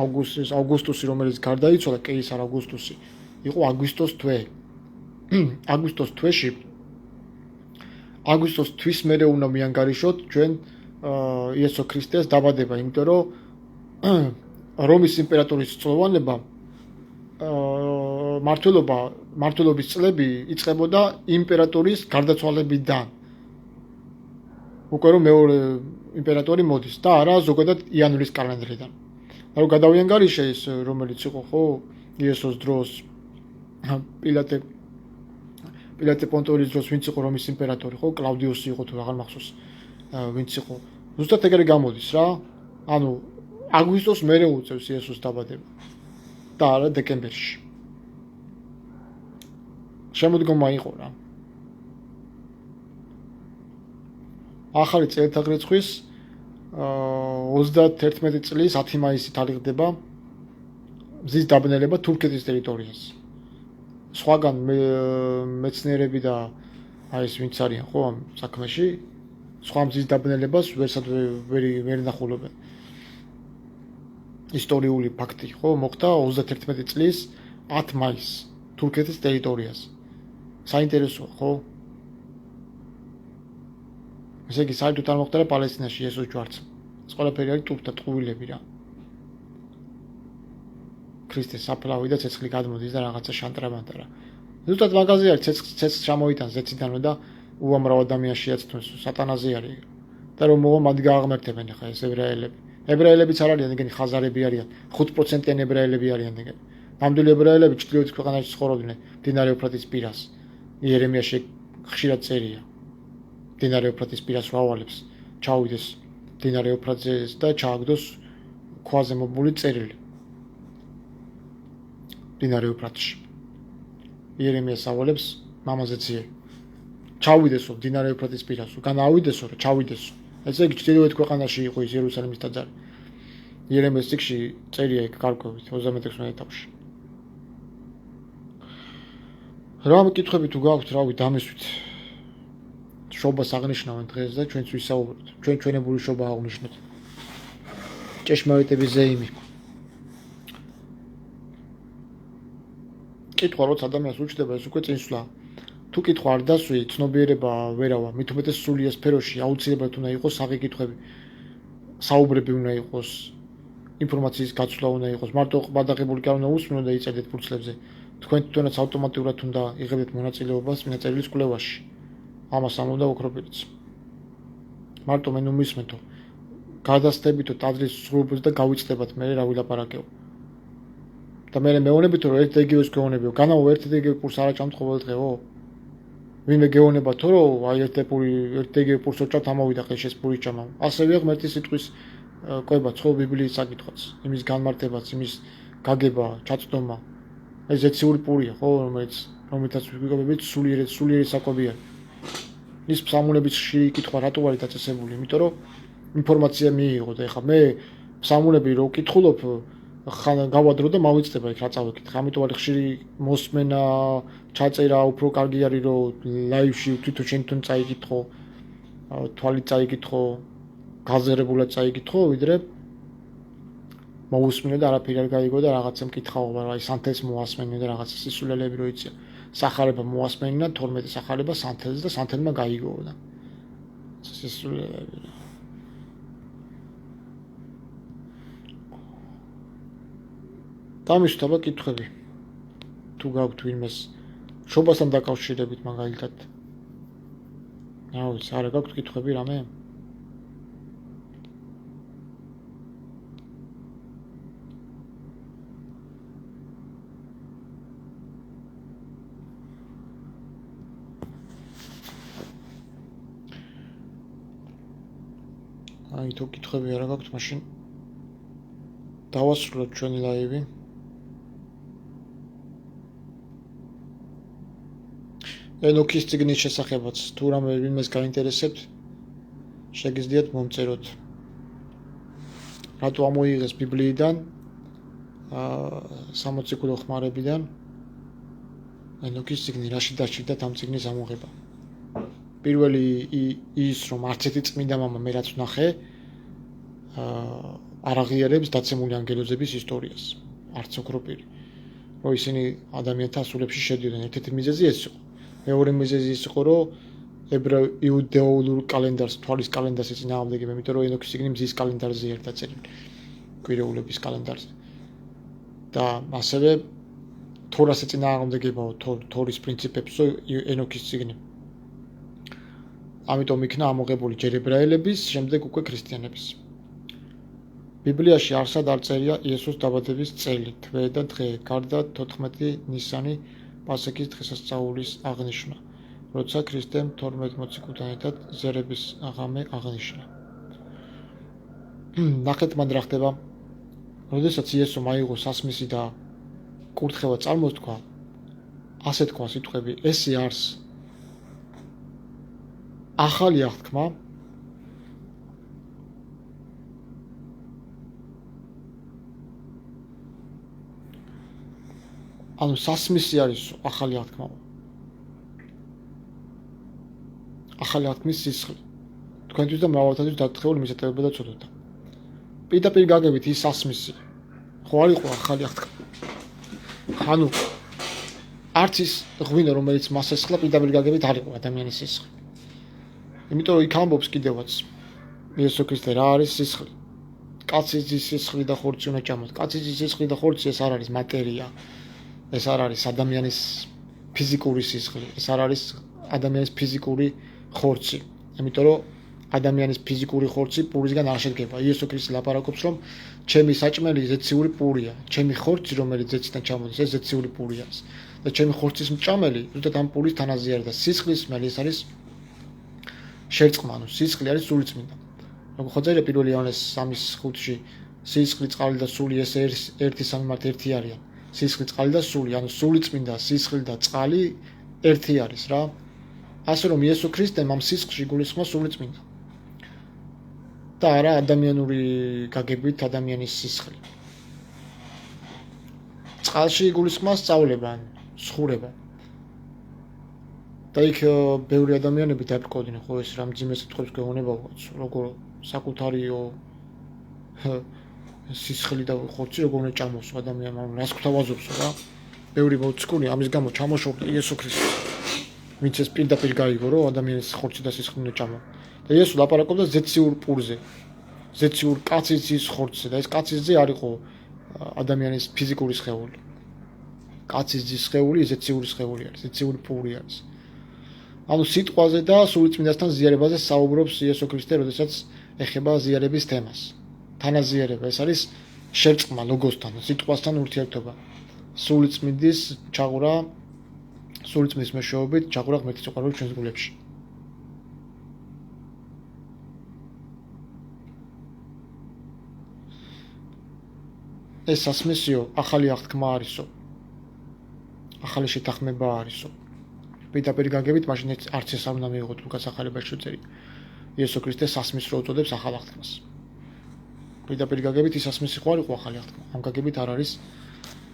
აგვისტოსი რომელიც გარდაიცვალა კეისარ აგვისტოსი იყო აგვისტოს თვე აგვისტოს თვეში აგვისტოს თვის მერე უნდა მიანგარიშოთ ჩვენ იესო ქრისტეს დაბადება იმიტომ რომ რომის იმპერატორის წლოვანება მართლობის წლები იწყებოდა იმპერატორის გარდაცვალებიდან. უკვე რომ მეორე იმპერატორი მოდის და არა ზოგადად იანვრის კალენდრიდან. და რომ გადავიანგარიშე ის რომელიც იყო ხო იესოს დროს პილატე პონტოვის დროს ვინც იყო რომის იმპერატორი ხო კლავდიუსი იყო თუ აღარ მახსოვს ვინც იყო. ზუსტად ეგრე გამოდის რა. ანუ აგვისტოს მერე უწევს იესოს დაბადება. და არა დეკემბერში. შემოდგომა იყო რა. ახალი წელთაღრიცხვის 31 წლის 10 მაისით თარიღდება მზის დაბნელება თურქეთის ტერიტორიაზე. სხვაგან მეცნიერები და აი ეს ვინც არიან ხო ამ საქმეში სხვა მზის დაბნელებას ვერ ნახულობენ. ისტორიული ფაქტი ხო მოხდა 31 წლის 10 მაისს თურქეთის ტერიტორიაზე. საინტერესოა ხო? ესე იგი საერთოდ არ მოხდა პალესტინაში იესოს ჯვარცმა. ეს ყველაფერი არის თურქთა ტყუილები რა. ქრისტეს საფლავი და ცეცხლი გადმოდის და რაღაცა შანტრაბანტა რა. ზუსტად მაგაზე არის ცეცხლს ჩამოიტანს ზეციდანვე და უამრავ ადამიანშიაც თუნს სატანაზე არის და რომ მოვა მათ გააღმერთებენ ხა ეს ებრაელები. ებრაელებიც არ არიან, ეგენი ხაზარები არიან, 5%-იანი ებრაელები არიან ეგენი. ნამდვილი ებრაელები ჩრდილოეთის ქვეყანაში ცხოვრობდნენ, მდინარე ევფრატის პირას. იერემიაში ხშირად წერია. მდინარე ევფრატის პირას ვავალებს, ჩავიდეს მდინარე ევფრატზე და ჩააგდოს ქვაზე მობული წერილი. მდინარე ევფრატში. იერემიას ავალებს მამაზე ციელი. ჩავიდესო მდინარე ევფრატის პირას, განავიდესო, რომ ჩავიდესო. ესე იგი ჩრდილოეთ ქვეყანაში იყო ის იერუსალიმის ტაძარი. იერემიას წიგნში წერია იქ გარკვევით 36 ეტაპში. რა მკითხები თუ გაქვთ, რავი, დამისვით. შობას აღნიშნავენ დღეს და ჩვენც ვისაუბროთ. ჩვენ ჩვენებული შობა აღნიშნოთ. ჭეშმარიტების ზეიმი. კითხვა როცა ადამიანს უჩნდება, ეს უკვე წინსვლა. თუ კითხვა არ დასვი, ცნობიერება ვერავა, მით უმეტეს სულია სფეროში აუცილებლად უნდა იყოს საღი კითხვები. საუბრები უნდა იყოს, ინფორმაციის გაცვლა უნდა იყოს, მარტო ყბადაღებული კი არ უნდა უსმინო და იწერდეთ ფურცლებზე. თქვენ თვითონაც ავტომატურად უნდა იღებდეთ მონაწილეობას წინა წერილის კვლევაში. ამას არ უნდა ოქროპირიც. მარტო მე ნუ მისმენთო. გადასწრებითო ტაძრის სრულობას და გავიწდებათ მე რა ვილაპარაკეო. და მე მეუბნებით რომ ერთ ეგივეს გეუბნებიო, განაო ერთ ეგივე პურს არა ჭამთ ყოველ დღეო? ვინმე გეუბნება თუ რომ აი ერთ ეგივე პურს ოჭათ ამოვიდა ხე შეს პური ჭამა. ასევე ღმერთი სიტყვის ყვებაც ხო ბიბლიის საკითხაც, იმის განმარტებაც, იმის გაგება, ჩაწვდომა. ეს ეციური პურია ხო, რომელთაც ვიგვიგებებით სულიერი საკვებია. ის ფსამუნების ხშირი კითხვა რატო არის დაწესებული? იმიტომ რომ ინფორმაცია მიიღო და ეხლა მე ფსამუნები რო ვკითხულობ ხან გავადრო და მავიწდება იქ რა წავეკითხე. ამიტომ არის ხშირი მოსმენა, ჩაწერა უფრო კარგი არის რომ ლაივში თვითონ შენ წაიკითხო, თვალით წაიკითხო, გაზერებულად წაიკითხო, ვიდრე მოусმინე და არაფერი არ გაიგო და რაღაცა მკითხაო, აი სანთელს მოასმენე და რაღაცა სისულელები რო იცი. სახარება მოასმენინა 12 სახარება სანთელს და სანთელმა გაიგო და სისულელები. დამისვთობა კითხვები. თუ გაქვთ ვინმეს შობასთან დაკავშირებით მაგალითად. რა ვიცი, არა გაქვთ კითხვები რამე? აი თუ კითხვები არა გაქვთ, მაშინ დავასრულოთ ჩვენი ლაივი. ენოქის წიგნის შესახებაც თუ რამე ვინმეს გაინტერესებთ, შეგიძლიათ მომწეროთ. რატო ამოიღეს ბიბლიიდან, 60 კულო ხმარებიდან ენოქის წიგნი, რაში დაჭირდათ ამ წიგნის ამოღება. პირველი ის რომ არც ერთი წმინდა მამა მე რაც ვნახე, არ აღიარებს დაცემული ანგელოზების ისტორიას. არც ოქროპირი. რომ ისინი ადამიანთა ასულებში შედიოდნენ, ერთ-ერთი მიზეზი ეს იყო. მეორე მიზეზი ის იყო, რომ იუდეოლურ კალენდარს, თვალის კალენდარს ეწინააღმდეგებენ, იმიტომ რომ ენოქის წიგნი მზის კალენდარზე ერთად წერილი, კვირეულების კალენდარზე. და ასევე თორას ეწინააღმდეგებაო, თორის პრინციპებს ენოქის წიგნი. ამიტომ იქნა ამოღებული ჯერ ებრაელების, შემდეგ უკვე ქრისტიანების. ბიბლიაში არსად არ წერია იესოს დაბადების წელი, თვე და დღე, გარდა 14 ნისანი პასექის დღესასწაულის აღნიშვნა, როცა ქრისტემ 12 მოციქულთან ერთად ზერების ღამე აღნიშნა. ნახეთ მან რა ხდება, როდესაც იესომ აიღო სასმისი და კურთხევა წარმოსთქვა, ასე თქვა სიტყვები, ესე არს ახალი აღთქმა, ანუ სასმისი არის ახალი აღთქმა. ახალი აღთქმის სისხლი. თქვენთვის და მრავალთათვის დაკითხებული მისაწევება და ცოდვათა. პირდაპირ გაგებით ის სასმისი. ხო არ იყო ახალი აღთქმა. ანუ არც ის ღვინო რომელიც მას ესხლა პირდაპირ გაგებით არ იყო ადამიანის სისხლი. იმიტომ რომ იქ ამბობს კიდევაც იესო ქრისტე რა არის სისხლი. კაცის სისხლი და ხორცი უნდა ჭამოთ. კაცის სისხლი და ხორცი ეს არ არის მატერია. ეს არ არის ადამიანის ფიზიკური სისხლი, ეს არ არის ადამიანის ფიზიკური ხორცი. იმიტომ რომ ადამიანის ფიზიკური ხორცი პურისგან არ შედგება. იესო ქრისტე ლაპარაკობს, რომ ჩემი საჭმელი ზეციური პურია, ჩემი ხორცი, რომელიც ზეციდან ჩამოდის, ეს ზეციური პურია. და ჩემი ხორცის მჭამელი ზუსტად ამ პურის თანაზე არის და სისხლის მელი ეს არის შერწყმა, ანუ სისხლი არის სულიწმინდა. როგორ ხო წერია 1 იოანეს 3:5-ში სისხლი, წყალი და სული ეს ერთი სამიმართ ერთი არიან. სისხლი, წყალი და სული, ანუ სულიწმინდა, სისხლი და წყალი ერთი არის რა. ასე რომ იესო ქრისტემ ამ სისხლში გულისხმო სულიწმინდა. და არა ადამიანური გაგებით ადამიანის სისხლი. წყალში გულისხმო სწავლება, სხურება. და იქ ბევრი ადამიანები დაბრკოდნენ, ხო ეს რა მძიმე სიტყვებს გეუბნება, როგორ საკუთარიო სისხლი და ხორცი როგორ უნდა ჩამოსვა ადამიანმა, რას გვთავაზობს რა. ბევრი მოციქული ამის გამო ჩამოშორდა იესო ქრისტეს. ვინც ეს პირდაპირ გაიგო, რომ ადამიანის ხორცი და სისხლი უნდა ჩამო. და იესო ლაპარაკობდა ზეციურ პურზე. ზეციურ კაცის ძის ხორცზე და ეს კაცის ძე არ იყო ადამიანის ფიზიკური სხეული. კაცის ძის სხეული ზეციური სხეული არის, ზეციური პური არის. ანუ სიტყვაზე და სულიწმინდასთან ზიარებაზე საუბრობს იესო ქრისტე, როდესაც ეხება ზიარების თემას. თანაზიარება ეს არის შერწყმა ლოგოსთან, სიტყვასთან ურთიერთობა. სულიწმინდის ჩაღურა, სულიწმინდის მეშვეობით ჩაღურა ღმერთის უყვარლობით ჩვენს გულებში. ეს სასმისიო ახალი აღთქმა არისო. ახალი შეთანხმება არისო. პირდაპირ გაგებით მაშინ არც ეს არ უნდა მიიღოთ ლუკას ახალებაში წერია. იესო ქრისტე სასმისრო უწოდებს ახალ აღთქმას. პირდაპირ გაგებით ის სასმისი ხო არ იყო ახალი აღთქმა. ამ გაგებით არ არის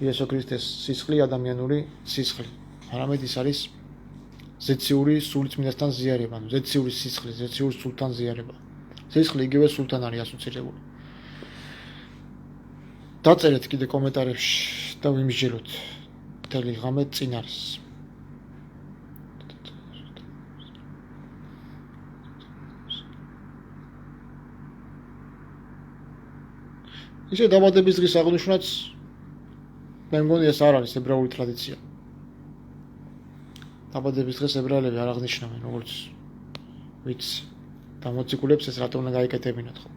იესო ქრისტეს სისხლი ადამიანური სისხლი. არამედ ის არის ზეციური სულიწმინდასთან ზიარება, ანუ ზეციური სისხლი, ზეციური სულთან ზიარება. სისხლი იგივე სულთან არის ასოცირებული. დაწერეთ კიდე კომენტარებში და ვიმსჯელოთ მთელი ღამე წინ არის. ისე დაბადების დღის აღნიშვნაც მე მგონი ეს არ არის ებრაული ტრადიცია. დაბადების დღეს ებრაელები არ აღნიშნავენ, როგორც ვიცი. და მოციქულებს ეს რატომ უნდა გაიკეთებინათ ხო?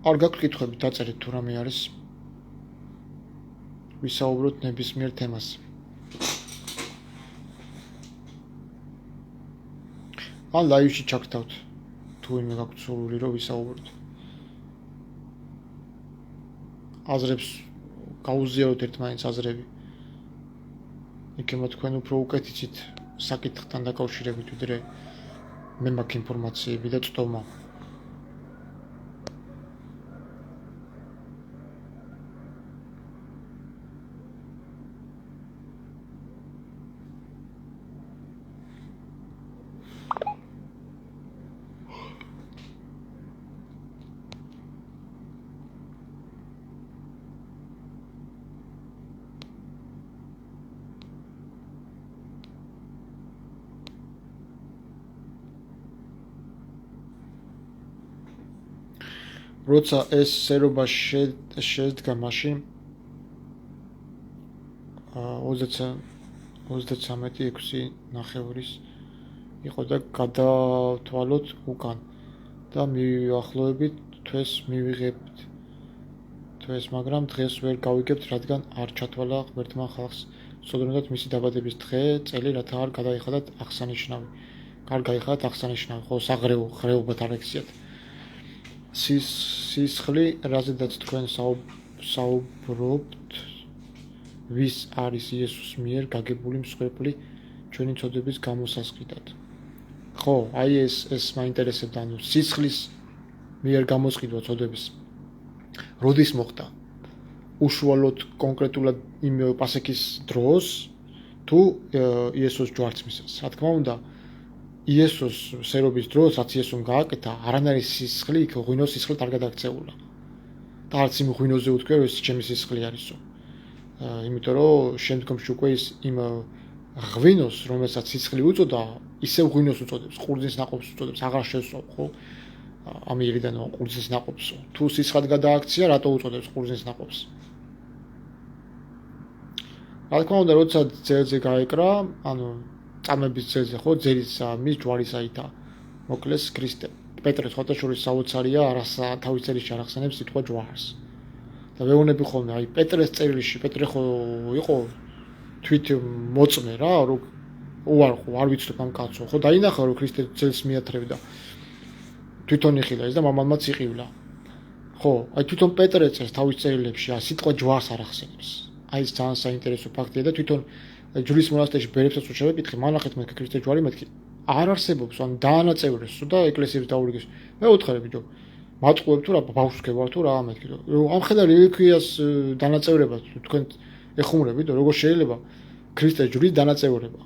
არ გაქვთ კითხვები, დაწერეთ თუ რამე არის. ვისაუბროთ ნებისმიერ თემაზე. ან ლაივში ჩაგთავთ, თუ ვინმე გაქვთ სურვილი რომ ვისაუბროთ. აზრებს გაუზიაროთ ერთმანეთს აზრები. იქნება თქვენ უფრო უკეთ იცით საკითხთან დაკავშირებით, ვიდრე მე მაქვს ინფორმაციები და წტომა. როცა ეს სერობა შედგა მაშინ 33:6 ნახევრის იყო და გადავთვალოთ უკან და მივახლოებით თვეს მივიღებთ თვეს, მაგრამ დღეს ვერ გავიგებთ, რადგან არ ჩათვალა ღმერთმა ხალხს სოდრონდათ მისი დაბადების დღე, წელი, რათა არ გადაიხადათ აღსანიშნავი. არ გაიხადათ აღსანიშნავი, ხო საღრეო ხრეობათ არ ექციათ. სისხლი, რაზედაც თქვენ საუბრობთ, ვის არის იესოს მიერ გაგებული მსხვერპლი ჩვენი წოდების გამოსასყიდად. ხო, აი ეს მაინტერესებდა, ანუ სისხლის მიერ გამოსყიდვა წოდების. როდის მოხდა? უშუალოდ კონკრეტულად იმ პასექის დროს თუ იესოს ჯვარცმისას. რა თქმა უნდა, იესოს სერობის დროს, რაც იესომ გააკეთა, არანაირი სისხლი იქ ღვინოს სისხლით არ გადაქცეულა. და არც იმ ღვინოზე უთქვია, რომ ეს ჩემი სისხლი არისო. იმიტომ რომ შემდგომში უკვე ის იმ ღვინოს, რომელსაც სისხლი უწოდა, ისევ ღვინოს უწოდებს, ყურძნის ნაყოფს უწოდებს, აღარ შესწავ, ხო? ამიერიდანო ყურძნის ნაყოფსო. თუ სისხლად გადააქცია, რატო უწოდებს ყურძნის ნაყოფს? რა თქმა უნდა, როცა ძელზე გაეკრა, ანუ წამების ძელზე, ხო, ძელის მის ჯვარისაითა მოკლეს ქრისტე. პეტრე ხოთაშორის საოცარია, არას თავის წერილში არ ახსენებს სიტყვა ჯვარს. და ვეუბნები ხოლმე, აი პეტრეს წერილში, პეტრე ხო იყო თვით მოწმე რა, რომ უარყო, არ ვიცნობ ამ კაცო, ხო, დაინახა რომ ქრისტე ძელს მიათრევდა. თვითონ იხილა ის და მამალმაც იყივლა. ხო, აი თვითონ პეტრე წერს თავის წერილებში, სიტყვა ჯვარს არ ახსენებს. აი ეს ძალიან საინტერესო ფაქტია და თვითონ ჯვრის მონასტერში ბერებსაც უჩვენებითი, მანახეთ მეთქი ქრისტე ჯვარი მეთქი. არ არსებობს, ან დაანაწევრესო და ეკლესიებს დაურიგეს. მე ვუთხარი ბიჭო, მატყუებ თუ რა ბავშვი ვარ თუ რა მეთქი. ამ ხედა რელიქვიას დანაწევრება თქვენ ეხუმრებით, როგორ შეიძლება ქრისტე ჯვრის დანაწევრება.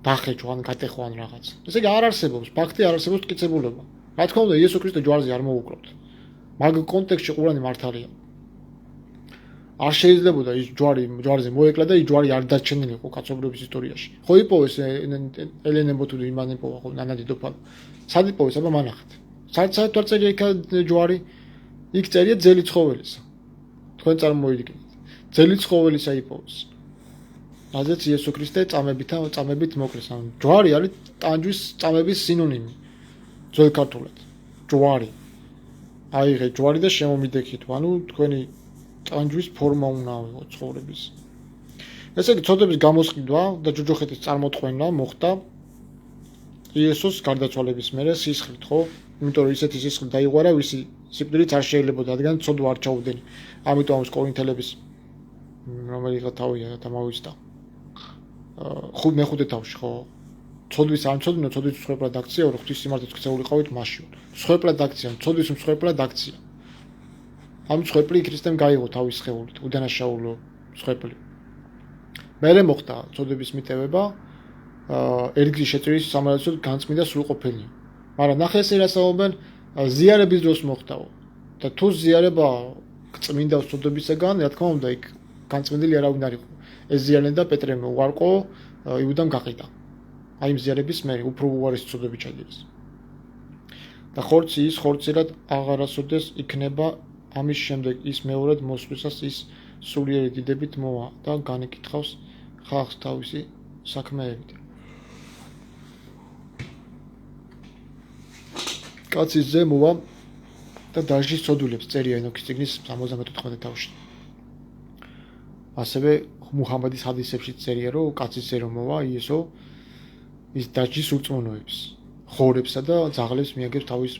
დახეჭო ან გატეხო ან რაღაც. ესე იგი არ არსებობს, ფაქტი არ არსებობს მტკიცებულება. რა თქმა უნდა, იესო ქრისტე ჯვარზე არ მოუკლოთ. მაგ კონტექსტში ყურანი მართალია. არ შეიძლებოდა ის ჯვარზე მოეკლა და ის ჯვარი არ დარჩენილიყო კაცობრიობის ისტორიაში. ხო იპოვეს ელენემბო თუ იმანებოა ხო ნანა დიდოფალ. სად იპოვეს აბა მანახეთ. საერთოდ არ წერია იქ ჯვარი. იქ წერია ძელი ცხოველისა. თქვენ წარმოიდგინეთ. ძელი ცხოველისა იპოვეს. რადგან იესო ქრისტე წამებით მოკლეს. ანუ ჯვარი არის ტანჯვის წამების სინონიმი. ძველ ქართულად. ჯვარი. აიღე ჯვარი და შემომიდექით. ანუ თქვენი ტანჯვის ფორმა უნდა ავიღო ცხოვრების. ესე იგი ცოდების გამოსყიდვა და ჯოჯოხეთის წარმოთხვენა მოხდა იესოს გარდაცვალების მერე სისხლით, ხო? იმიტომ რომ ისეთი სისხლი დაიღვარა, ვისი სიკვდილით არ შეიძლებოდა, რადგან ცოდვა არ ჩაუდენი. ამიტომ ამ კორინთელების რომელიღა თავია და მოვიცდა. მეხუთე თავში, ხო? ცოდვის არ ცოდნო, ცოდვის მსხვერპლად აქცია, რომ ღვთის სიმართლით ქცეულიყავით მასში. მსხვერპლად აქცია, ცოდვის მსხვერპლად აქცია. ამ მსხვერპლი ქრისტემ გაიღო თავის სხეულით, უდანაშაულო მსხვერპლი. მერე მოხდა ცოდების მიტევება, ერგზის შეწირის სამართლოდ განწმიდა სრულყოფილი. მაგრამ ნახე ესე რასაუბრენ, ზიარების დროს მოხდაო. და თუ ზიარება წმინდა ცოდებისაგან, რა თქმა უნდა, იქ განწმენდილი არავინ არ იყო. ეზიარნენ და პეტრემ უარყო, იუდამ გაყიდა. აი იმ ზიარების მერე უფრო უარესი ცოდები ჩაიდეს. და ხორცი ის ხორცერად აღარასოდეს იქნება ამის შემდეგ ის მეორად მოსვლისას ის სულიერი დიდებით მოვა და განეკითხავს ხალხს თავისი საქმეებით. კაცის ზე მოვა და დაჟის ცოდულებს წერია ენოქის წიგნის 74 თავში. ასევე მუჰამადის ჰადისებში წერია, რომ კაცის ზე რომ მოვა იესო ის დაჟის ურწმუნოებს, ხორებსა და ძაღლებს მიაგებს თავის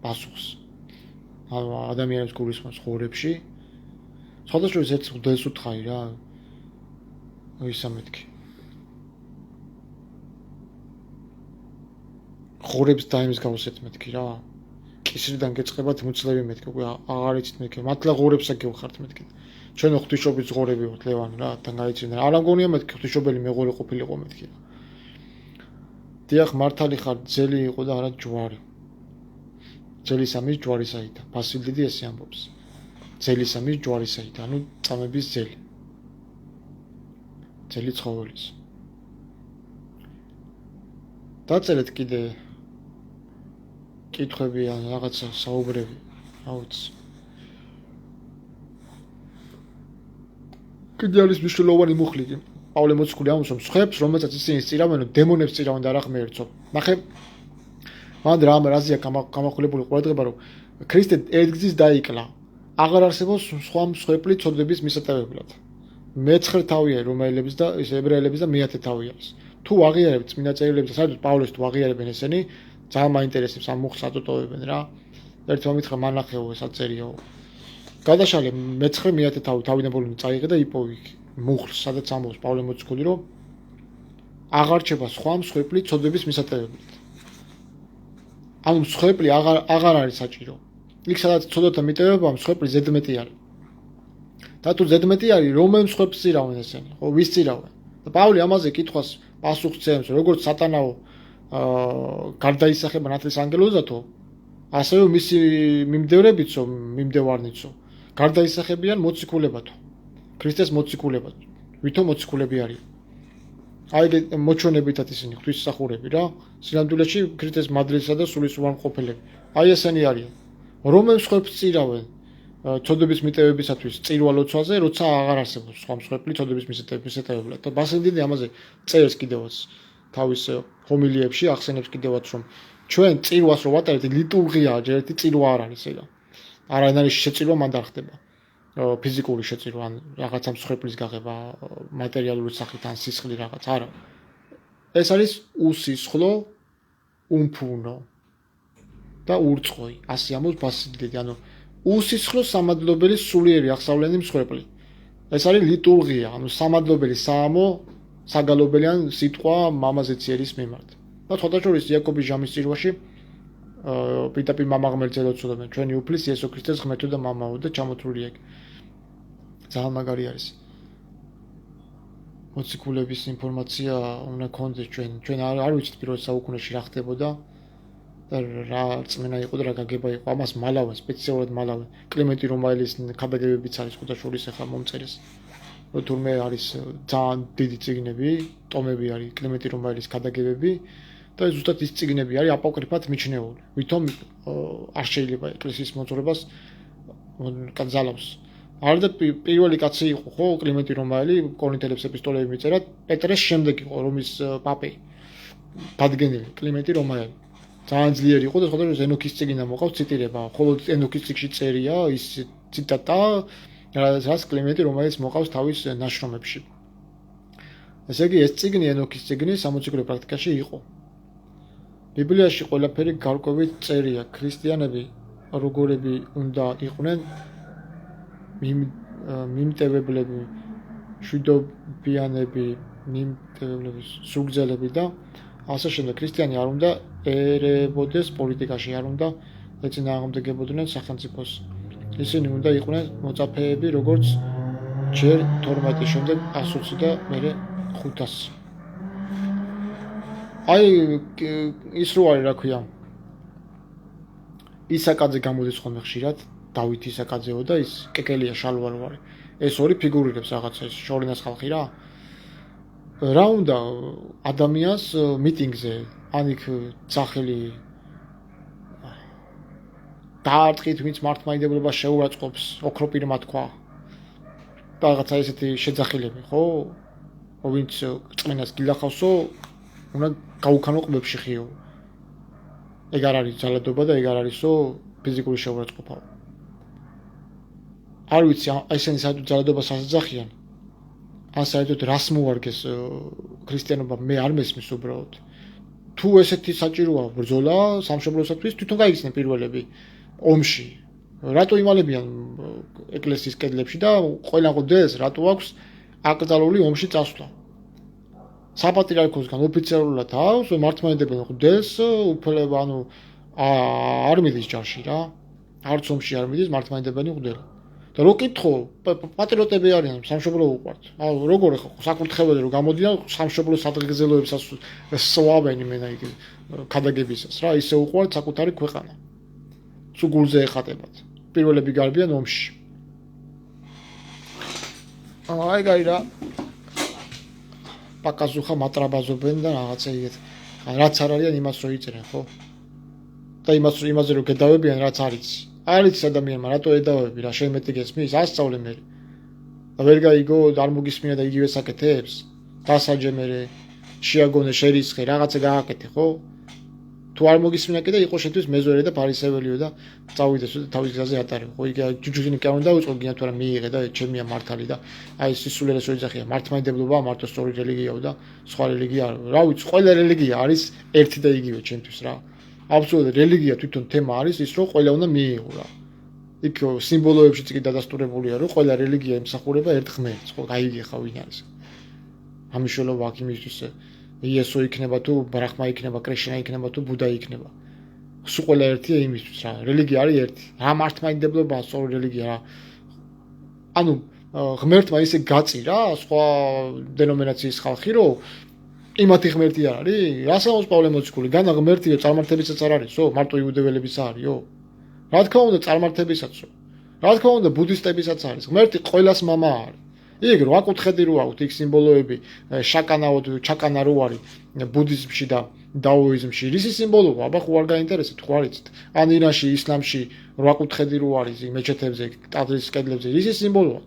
პასუხს. ადამიანებს გულისხმობს ხორებში. სხვადასხვა ერთ მოდელს უთხარი რა. ისა მეთქი. ხორებს დაიმის გავუსეთ მეთქი რა. კისრიდან გეწყებათ მუცლები მეთქი, უკვე აღარ იცით მეთქი. მართლა ხორებსა გევხართ მეთქი. ჩვენ ღვთისმშობლის ღორები ვართ ლევანი რა, თან გაიცინდა. არ ამგონია მეთქი ღვთისმშობელი მეღორი ყოფილიყო მეთქი. დიახ, მართალი ხარ, ძელი იყო და არა ჯვარი. ძელისამის ჯვარისაითა. ბასილდიდი ესე ამბობს. ძელისამის ჯვარისაითა, ანუ წამების ძელი. ძელი ცხოველის. დაწერეთ კიდე კითხვები ან რაღაცა საუბრები, აუც. კიდე არის მნიშვნელოვანი მუხლი. პავლე მოციქული ამბობს, სხვებს, რომელსაც ისინი სწირავენ, დემონებს სწირავენ და არა ღმერთს. ნახე მან რაზეა გამახვილებული ყურადღება, რომ ქრისტე ერთგზის დაიკლა. აღარ არსებობს სხვა მსხვერპლი ცოდების მისატევებლად. მეცხრე თავია რომაელების და ებრაელების და მეათე თავია ის. თუ აღიარებთ წმინდა წერილებს და საერთოდ პავლეს თუ აღიარებენ ესენი, ძალიან მაინტერესებს ამ მუხლს აწოტოვებენ რა. ერთი მომითხრა მანახეო ეს აწერიაო. გადაშალე მეცხრე მეათე თავიდან ბოლომდე წაიღე და იპოვე მუხლს, სადაც ამბობს პავლე მოციქული, რომ აღარ რჩება სხვა მსხვერპლი ცოდების მისატევებლად. ამ მსხვერპლი აღარ არის საჭირო. იქ სადაც ცოდათა მიტევება მსხვერპლი ზედმეტი არის. და თუ ზედმეტი არის, რომელ მსხვერპლს წირავენ ესენი? ხო, ვის წირავენ? და პავლე ამაზე კითხვას პასუხს წერს, როგორც სატანაო გარდაისახება ნათლის ანგელოზათო, ასევე მისი მიმდევრებიცო, მიმდევარნიცო გარდაისახებიან მოციქულებათო. ქრისტეს მოციქულებად. ვითომ მოციქულები არის. აი მოჩვენებითად ისინი ღვთისმსახურები რა. სინამდვილეში ქრისტეს მადლისა და სულის უამყოფელები. აი ესენი არიან. რომელ მსხვერპლს წირავენ ცოდების მიტევებისათვის წირვალოცვაზე, როცა აღარ არსებობს სხვა მსხვერპლი ცოდების მისეტევებლად. და ბასილდინი ამაზე წერს კიდევაც თავის ჰომილიებში ახსენებს კიდევაც რომ ჩვენ წირვას რო ვატარებთ ლიტურგიაა, ჯერ ერთი წირვა არ არის ეგა. არანაირი შეწირვა მანდ არ ხდება. ფიზიკური შეწირვა ან რაღაცა მსხვერპლის გაღება მატერიალური სახით ან სისხლი რაღაც არა. ეს არის უსისხლო, უმფუნო და ურწყოი. ასე ამბობს ბასილდინი, ანუ უსისხლო სამადლობელი სულიერი აღსავლენი მსხვერპლი. ეს არის ლიტურგია, ანუ სამადლობელი საამო საგალობელი ან სიტყვა მამაზე ციერის მიმართ. და ცოტა შორის იაკობის ჟამის წირვაში პირდაპირ მამა ღმერთს ელოცულობენ. ჩვენი უფლის იესო ქრისტეს ღმერთო და მამაო და ჩამოთვლილი ეგ. ძალიან მაგარი არის. მოციქულების ინფორმაცია უნდა გქონდეს ჩვენ არ ვიცით პირველ საუკუნეში რა ხდებოდა და რა წმენა იყო და რა გაგება იყო. ამას მალავენ, სპეციალურად მალავენ. კლიმენტი რომაელის ქადაგებებიც არის ხუთა შორის ახლა მომწერეს. თურმე არის ძალიან დიდი წიგნები, ტომები არის კლიმენტი რომაელის ქადაგებები და ზუსტად ის წიგნები არის აპოკრიფად მიჩნეული. ვითომ არ შეიძლება ეკლესიის მოძღვრებას კანძალავს. არ და პირველი კაცი იყო ხო კლიმენტი რომაელი კორინთელებს ეპისტოლეები მიწერა პეტრეს შემდეგ იყო რომის პაპი დადგენილი კლიმენტი რომაელი ძალიან ძლიერი იყო და სხვადასხვა ენოქის წიგნი მოყავს ციტირება ხოლო ენოქის წიგნში წერია ის ციტატა რაც კლიმენტი რომაელის მოყავს თავის ნაშრომებში ესე იგი ეს წიგნი ენოქის წიგნი სამოციქულო პრაქტიკაში იყო ბიბლიაში ყველაფერი გარკვევით წერია ქრისტიანები როგორები უნდა იყვნენ მიმტევებლები, შვიდობიანები, მიმტევებლები, სულგძელები და ასე შემდეგ. ქრისტიანი არ უნდა ერებოდეს პოლიტიკაში, არ უნდა ეწინააღმდეგებოდნენ სახელმწიფოს. ისინი უნდა იყვნენ მოწაფეები, როგორც ჯერ 12 შემდეგ 120 და მერე 500. აი ის რო არის, რა ქვია. ისაკაძე გამოდის ხოლმე ხშირად დავით ისაკაძეო და ის კეკელია შალვალო არის. ეს ორი ფიგურირებს რაღაცა ეს შორინას ხალხი რა. რა უნდა ადამიანს მიტინგზე ან იქ სახელი დაარტყით ვინც მართლმადიდებლობა შეურაცხყოფს, ოქროპირმა თქვა. და რაღაცა ესეთი შეძახილები, ხო? ვინც წმენას გილახავსო, უნდა გაუქანო ყბებში ხიო. ეგ არ არის ძალადობა და ეგ არ არისო ფიზიკური შეურაცხყოფა. არ ვიცი, ესენი საერთოდ ძალადობას ასძახიან. ან საერთოდ რას მოარგეს ქრისტიანობა მე არ მესმის უბრალოდ. თუ ესეთი საჭიროა ბრძოლა სამშობლოსათვის, თვითონ გაიქცნენ პირველები ომში. რატო იმალებიან ეკლესიის კედლებში და ყველა ყდეს, რატო აქვს აკრძალული ომში წასვლა. საპატრიარქოსგან ოფიციალურად აქვს მართლმადიდებელი ყდეს, უფლება ანუ არ მიდის ჯარში რა. არც ომში არ მიდის მართლმადიდებელი ყდელი. და რო კითხო, პატრიოტები არიან, სამშობლო უყვართ. როგორ ხო საკურთხეველი რო გამოდიან სამშობლოს ადგილგზელოებსაც სვავენ იმენა იგი ქადაგებისას რა, ისე უყვართ საკუთარი ქვეყანა. სულ გულზე ეხატებათ. პირველები გარბიან ომში. აი გაი რა. პაკაზუხა მატრაბაზობენ და რაღაცა იგეთ. რაც არ არიან იმას რო იწერენ, ხო? და იმაზე რო გედავებიან რაც არის. არის ადამიანმა რატო ედავები რა შემეტი გესმის ასწავლე მე და ვერ გაიგო არ მოგისმინა და იგივე საკეთებს დასაჯე მე შეაგონე შერისხე რაღაცა გააკეთე ხო თუ არ მოგისმინა კიდე იყო შენთვის მეზორე და ფარისეველიო და წავიდეს და თავის გზაზე ატარებ ხო იგი ჯუჯუზინი კი არ უნდა უწყო გინდა თუ არა მიიღე და ჩემია მართალი და აი სისულელეს ოჯახია მართლმადიდებლობა მარტო სწორი რელიგიაო და სხვა რელიგია რა ვიცი ყველა რელიგია არის ერთი და იგივე ჩემთვის რა აბსოლუტურად რელიგია თვითონ თემა არის ის რომ ყველა უნდა მიიღო რა. იქ სიმბოლოებშიც კი დადასტურებულია რომ ყველა რელიგია ემსახურება ერთ ღმერთს, ხო, გაიგე ხა ვინ არის. ამიშველობა აქ იმისთვის იესო იქნება თუ ბრაჰმა იქნება, კრიშნა იქნება თუ ბუდა იქნება. სულ ყველა ერთია იმისთვის რა. რელიგია არის ერთი. რა მართლმადიდებლობაა სწორი რელიგია რა. ანუ ღმერთმა ისე გაწირა სხვა დენომინაციის ხალხი რომ იმათი ღმერთი არ არის? რასაოს პავლე მოციქული, განა ღმერთიო წარმართებისაც არ არისო, მარტო იუდეველებიც არისო. რა თქმა უნდა წარმართებისაცო. რა თქმა უნდა ბუდისტებისაც არის. ღმერთი ყველას მამა არის. იქ 8 კუთხედი რო აქვს, იქ სიმბოლოები, შაკანაოდ, ჩაკანა რო არის ბუდიზმში და დაოიზმში. რისი სიმბოლოა? აბა ხო არ გაინტერესებთ, ხო არ იცით? ან ირანში, ისლამში 8 კუთხედი რო არის მეჩეთებზე, ტაძრის კედლებზე, რისი სიმბოლოა?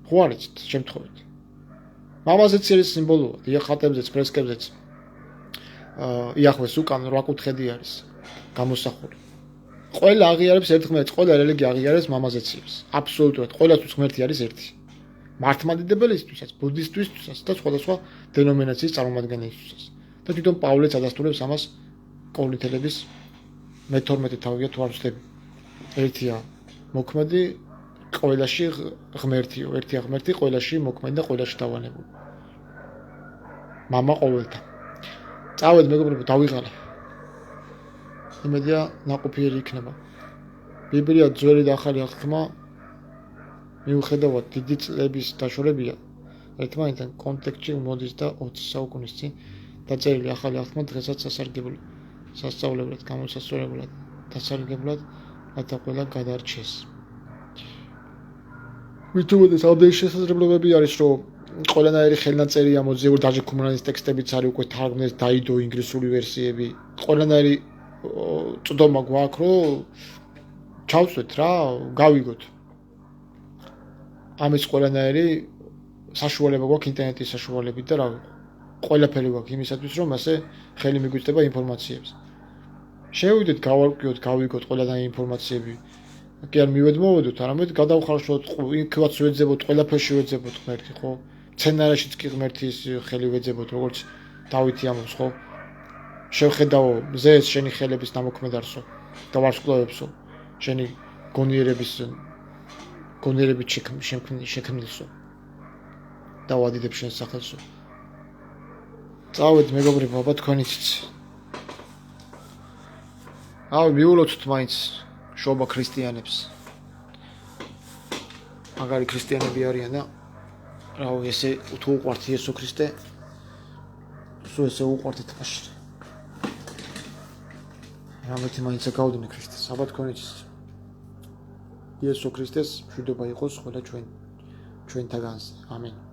ხო არ იცით შემთხვევით. მამაზეც არის სიმბოლოა, დიახატებზეც, ფრესკებზეც. იახვეს უკან 8 კუთხედი არის გამოსახული. ყველა აღიარებს ერთ ღმერთს, ყველა რელიგია აღიარებს მამაზეციებს. აბსოლუტურად, ყველასთვის ღმერთი არის ერთი. მართლმადიდებელისთვისაც, ბუდისტებისთვისაც და სხვადასხვა დენომინაციის წარმომადგენლებისთვისაც. და თვითონ პავლეც ადასტურებს ამას კორინთელების მე-12 თავია თუ არ ვცდები. ერთია მოქმედი, ყველაში ღმერთიო, ერთია ღმერთი, ყველაში მოქმედი და ყველაში დავანებული. მამა ყოველთა. წავედ მეგობრებო, დავიღალე. იმედია ნაყოფიერი იქნება. ბიბლია ძველი და ახალი აღთქმა მიუხედავად დიდი წლების დაშორებია, ერთმანეთთან კონტექსტში მოდის და 20 საუკუნის წინ დაწერილი ახალი აღთქმა დღესაც სასწავლებლად, გამოსასწორებლად, დასარგებლად, რათა ყველა გადარჩეს. მithumedes ამდენი შესაძლებლობები არის, რომ ყველანაირი ხელნაწერი ამოძიებულ დაჟე ქუმრანის ტექსტებიც არის უკვე თარგმნეს, დაიდო ინგლისური ვერსიები. ყველანაირი წვდომა გვაქვს, რომ ჩავწვეთ რა, გავიგოთ. ამის ყველანაირი საშუალება გვაქვს ინტერნეტის საშუალებით და რა ყველაფერი გვაქვს იმისათვის, რომ ასე ხელი მიგვიწდება ინფორმაციებს. შევიდეთ, გავარკვიოთ, გავიგოთ ყველანაირი ინფორმაციები. კი არ მივედმოვედოთ, არამედ გადავხარშოთ, იქაც ვეძებოთ, ყველაფერში ვეძებოთ ღმერთი, ხო? სცენარაშიც კი ღმერთის ხელი ვეძებოთ, როგორც დავითი ამბობს, ხო? შევხედავო მზეს შენი ხელების დამოქმედარსო და ვარსკვლავებსო, შენი გონიერებით შექმნილსო და ვადიდებ შენს სახელსო. წავედ მეგობრებო, აბა თქვენიციც. მივულოთ მაინც შობა ქრისტიანებს. მაგარი ქრისტიანები არიან და ესე თუ უყვართ იესო ქრისტე, სულ ესე უყვართით მაშინ. რამეთი მაინც გაუდინე ქრისტეს, აბა თქვენიციც. იესო ქრისტეს მშვიდობა იყოს ყველა ჩვენთაგანზე. ამენ.